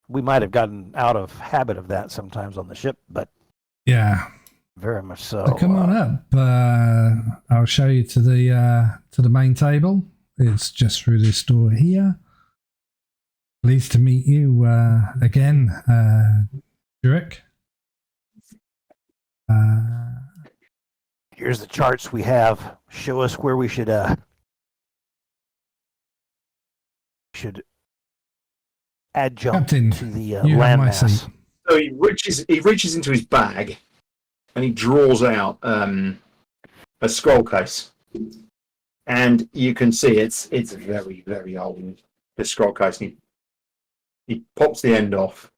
We might have gotten out of habit of that sometimes on the ship, but Yeah. very much so. So come on up. I'll show you to the main table. It's just through this door here. Pleased to meet you again, Durec. Here's the charts we have. Show us where we should adjunct Captain, to the you have my landmass. seat. So he reaches into his bag, and he draws out a scroll case, and you can see it's very, very old. This scroll case, and he pops the end off,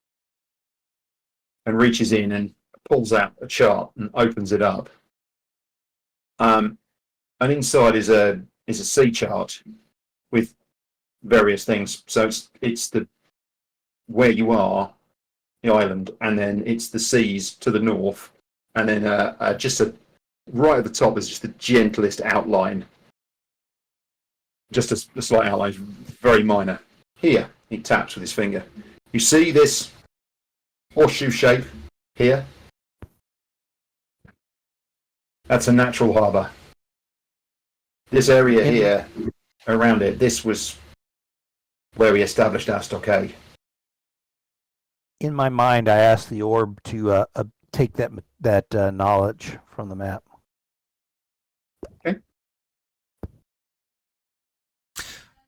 and reaches in and pulls out a chart and opens it up. And inside is a sea chart with various things. So it's the where you are, the island, and then it's the seas to the north, and then right at the top is just the gentlest outline, just a slight outline, very minor. Here, he taps with his finger. You see this horseshoe shape here? That's a natural harbour. This area here, around it, this was where we established our stockade. In my mind, I asked the orb to take that knowledge from the map. Okay.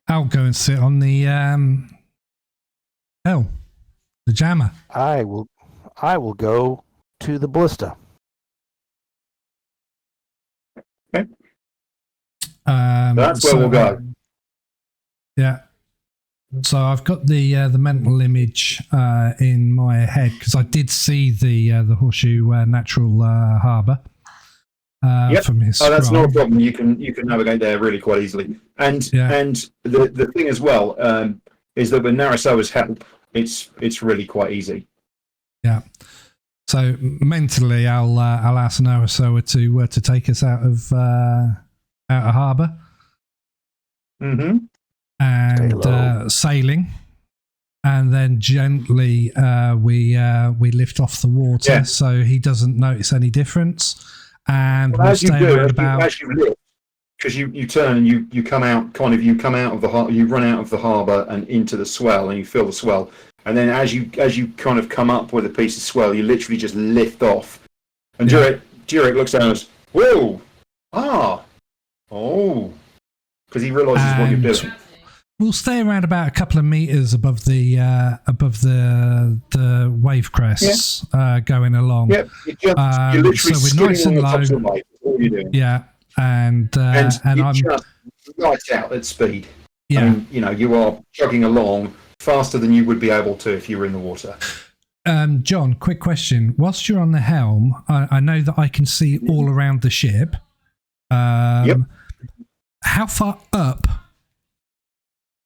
I'll go and sit on the the jammer. I will go to the ballista. Okay. That's where we'll go. Yeah. So I've got the mental image in my head because I did see the horseshoe natural harbour from his. Oh, that's scroll. not a problem. You can navigate there really quite easily. And the thing as well is that with Narasoa's help, it's really quite easy. Yeah. So mentally, I'll ask Narasoa to take us out of harbour. Mm-hmm. And sailing, and then gently we lift off the water so he doesn't notice any difference. And we'll as you stay do, around about. as you lift, because you turn and you come out, you come out of the harbour, you run out of the harbour and into the swell, and you feel the swell. And then as you kind of come up with a piece of swell, you literally just lift off. And Durec looks down and goes, "Whoa, because he realises what you're doing." We'll stay around about a couple of meters above the wave crests going along. Yep, you're literally so we're nice and low. That's all you're doing. Yeah, and you I'm just light out at speed. Yeah. I mean, you are chugging along faster than you would be able to if you were in the water. John, quick question. Whilst you're on the helm, I know that I can see all around the ship. Yep. How far up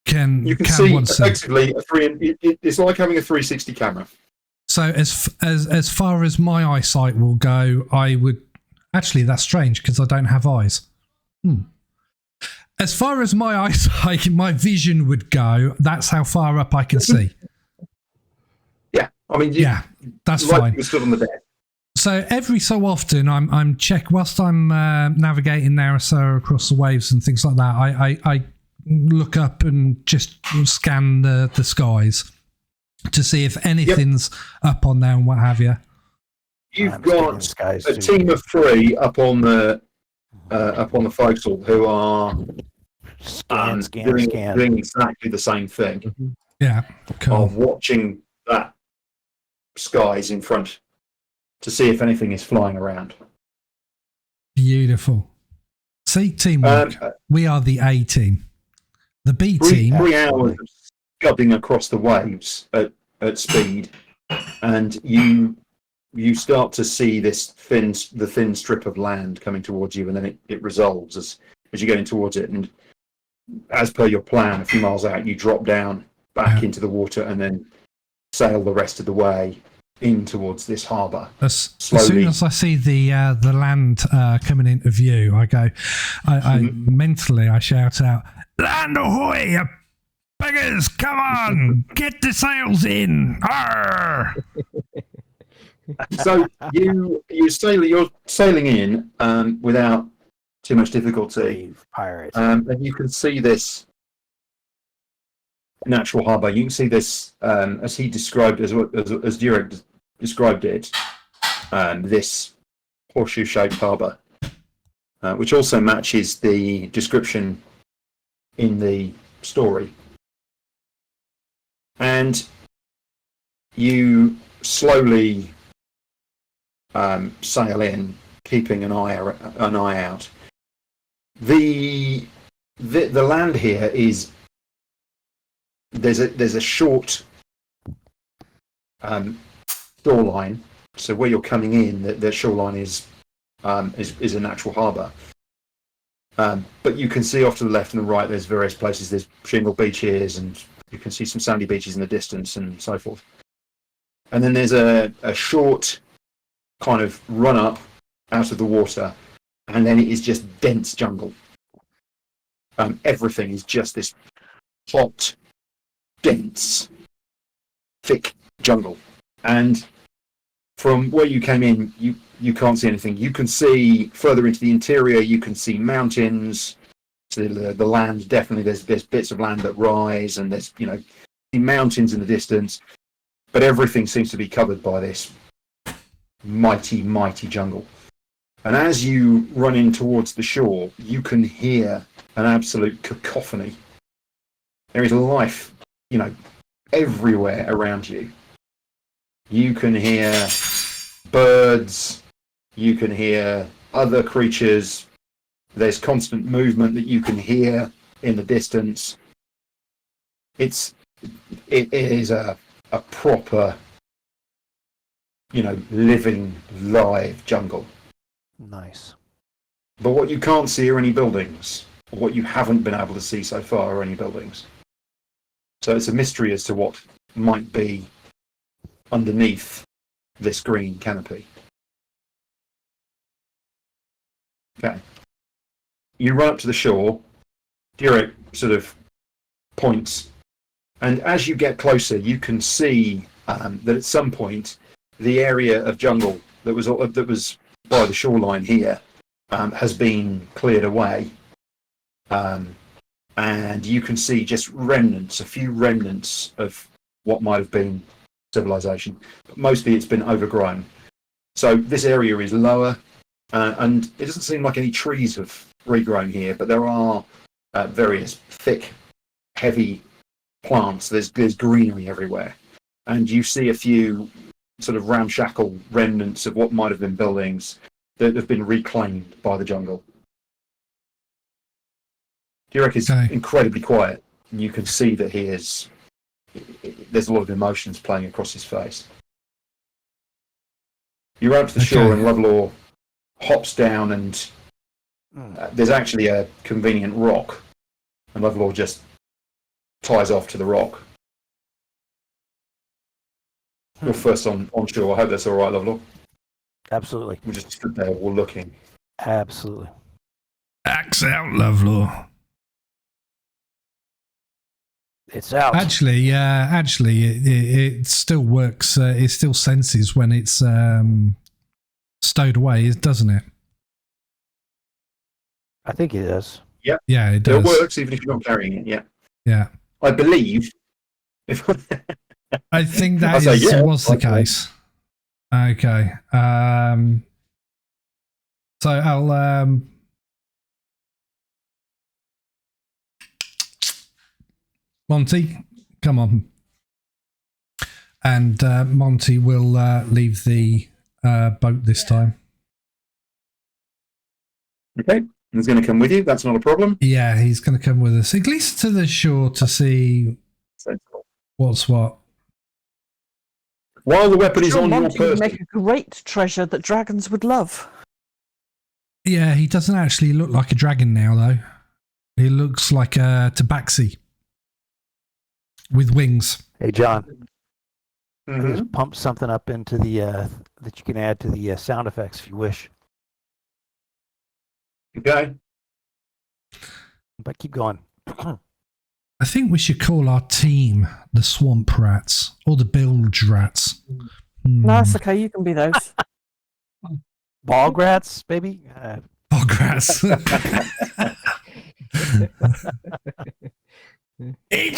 You can see effectively it's like having a 360 camera. So as far as my eyesight will go, I would actually, that's strange because I don't have eyes. As far as my eyesight, my vision would go, that's how far up I can see. Yeah, I mean, that's like fine. You stood on the deck. So every so often, I'm whilst I'm navigating Narasoa across the waves and things like that. I look up and just scan the skies, to see if anything's up on there and what have you. You've got a team of 3 up on the forecastle who are doing exactly the same thing. Mm-hmm. Yeah, cool. Of watching that skies in front to see if anything is flying around. Beautiful. See, teamwork. We are the A team. The B team. 3 hours of scudding across the waves at speed, and you start to see the thin strip of land coming towards you, and then it resolves as you're going towards it. And as per your plan, a few miles out, you drop down back into the water and then sail the rest of the way in towards this harbour. As soon as I see the land coming into view, I go, I mentally shout out, "Land ahoy, you beggars! Come on, get the sails in!" Arr! So you're sailing in without too much difficulty. Pirates. And you can see this natural harbour. You can see this as he described, as Durec described it, this horseshoe-shaped harbour, which also matches the description in the story. And you slowly sail in, keeping an eye out. The land here is there's a short shoreline. So where you're coming in, the shoreline is a natural harbour. But you can see off to the left and the right, there's various places. There's shingle beaches, and you can see some sandy beaches in the distance, and so forth. And then there's a short kind of run up out of the water, and then it is just dense jungle. Everything is just this hot, dense, thick jungle. And from where you came in, you can't see anything. You can see further into the interior, you can see mountains. So the land, definitely there's bits of land that rise, and there's mountains in the distance, but everything seems to be covered by this mighty jungle. And as you run in towards the shore, you can hear an absolute cacophony. There is life, everywhere around you. You can hear birds, you can hear other creatures. There's constant movement that you can hear in the distance. It is a proper, living, live jungle. Nice. But what you can't see are any buildings. Or what you haven't been able to see so far are any buildings. So it's a mystery as to what might be underneath this green canopy. Okay. You run up to the shore. Durec sort of points, and as you get closer, you can see that at some point the area of jungle that was by the shoreline here has been cleared away, and you can see just a few remnants of what might have been civilization, but mostly it's been overgrown. So this area is lower, and it doesn't seem like any trees have regrown here, but there are various thick, heavy plants. There's greenery everywhere, and you see a few sort of ramshackle remnants of what might have been buildings that have been reclaimed by the jungle. Durec is incredibly quiet, and you can see that there's a lot of emotions playing across his face. You run to the shore, and Lovlaw hops down, and there's actually a convenient rock, and Lovlaw just ties off to the rock. You're first on shore. I hope that's all right, Lovlaw. Absolutely. We just stood there all looking. Absolutely. Axe out, Lovelaw. It's out. Actually, it still works. It still senses when it's stowed away, doesn't it? I think it does. Yeah. Yeah, it does. It works even if you're not carrying it. Yeah. Yeah. I believe if I think that I'll say yeah, was the okay. case. Okay. So I'll Monty, come on. And Monty will leave the boat this time. Okay, he's going to come with you. That's not a problem. Yeah, he's going to come with us, at least to the shore, to see Sensible. what's what. While the weapon is Sure, on your Monty would person, make a great treasure that dragons would love. Yeah, he doesn't actually look like a dragon now, though. He looks like a tabaxi with wings. Hey, John, Mhm. just pump something up into the that you can add to the sound effects if you wish. Okay. But keep going. I think we should call our team the Swamp Rats or the Bilge Rats. No, it's okay. You can be those. Bog rats, baby. Bog Rats. Eat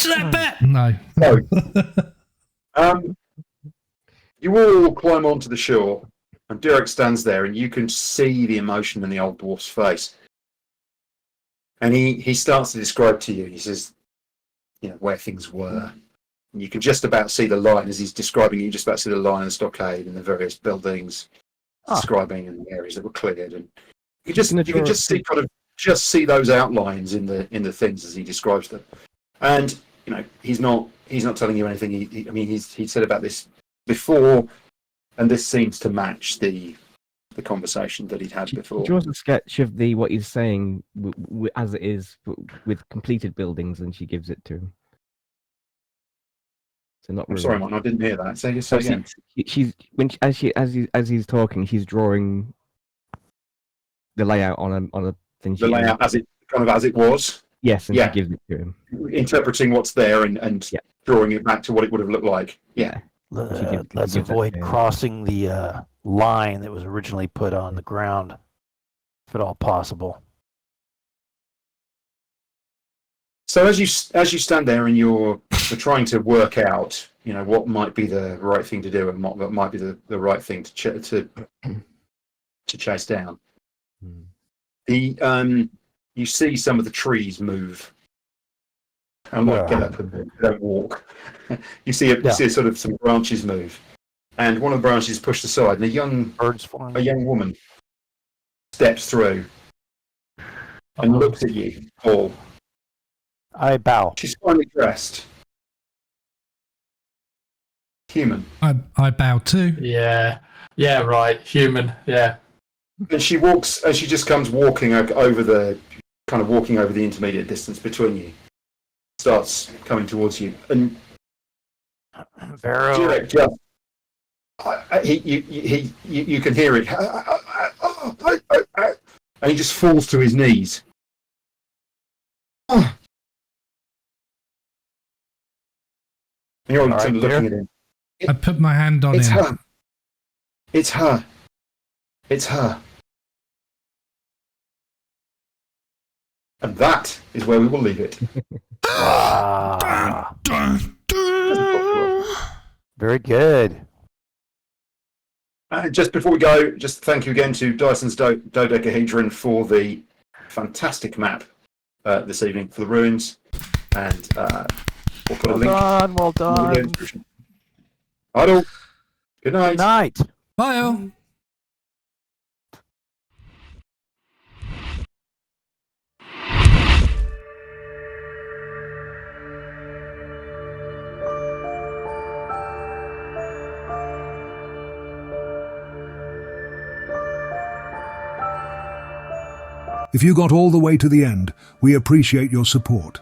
that bat! No. So, you all climb onto the shore, and Durec stands there, and you can see the emotion in the old dwarf's face. And he starts to describe to you. He says, you know, where things were. And you can just about see the line as he's describing. You just about see the line of the stockade and the various buildings, describing and the areas that were cleared. And you can just see those outlines in the things as he describes them. And you know, he's not telling you anything. He said about this before, and this seems to match the conversation that he'd had before. She draws a sketch of what he's saying as it is, with completed buildings, and she gives it to him. So not. I'm sorry, Martin, I didn't hear that. Say again. As he's talking, she's drawing the layout on a thing. The layout as it was. Yes, and Yeah. she gives it to him. Interpreting what's there and Yeah. drawing it back to what it would have looked like. Yeah. Let's gives that avoid to him. crossing the line that was originally put on the ground, if at all possible. So as you stand there and you're trying to work out, you know, what might be the right thing to do and what might be the right thing to chase down. You see some of the trees move. And get up and don't walk. You see sort of some branches move, and one of the branches is pushed aside, and a young woman steps through and looks at you, Paul. I bow. She's finely dressed. Human. I bow too. Yeah, right. Human. Yeah. And she walks, as she just comes walking over the intermediate distance between you. Starts coming towards you, and Varo. Durec just you can hear it, and he just falls to his knees. And you're all right, looking at him. I put my hand on It's him. her. It's her. It's her. And that is where we will leave it. Very good. Just before we go, just thank you again to Dyson's Dodecahedron for the fantastic map this evening for the ruins, and we'll put a link. Well done. In the description. Idle. Good night. Good night. Bye. If you got all the way to the end, we appreciate your support.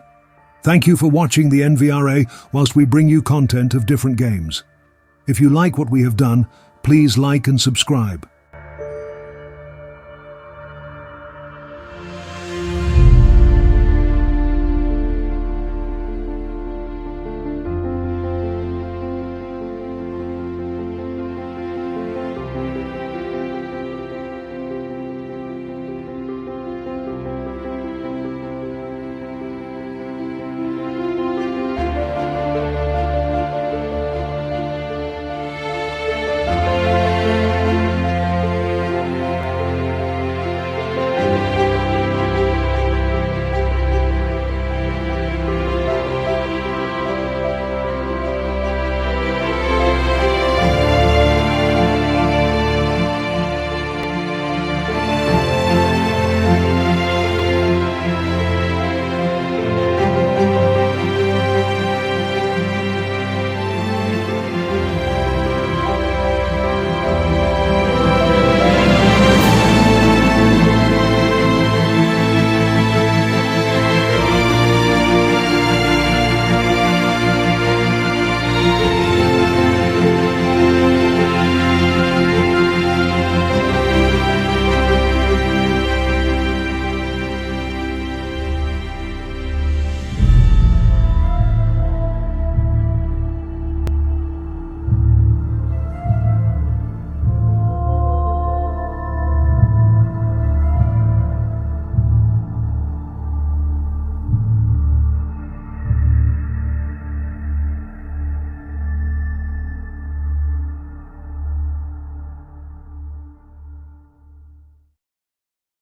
Thank you for watching the NVRA whilst we bring you content of different games. If you like what we have done, please like and subscribe.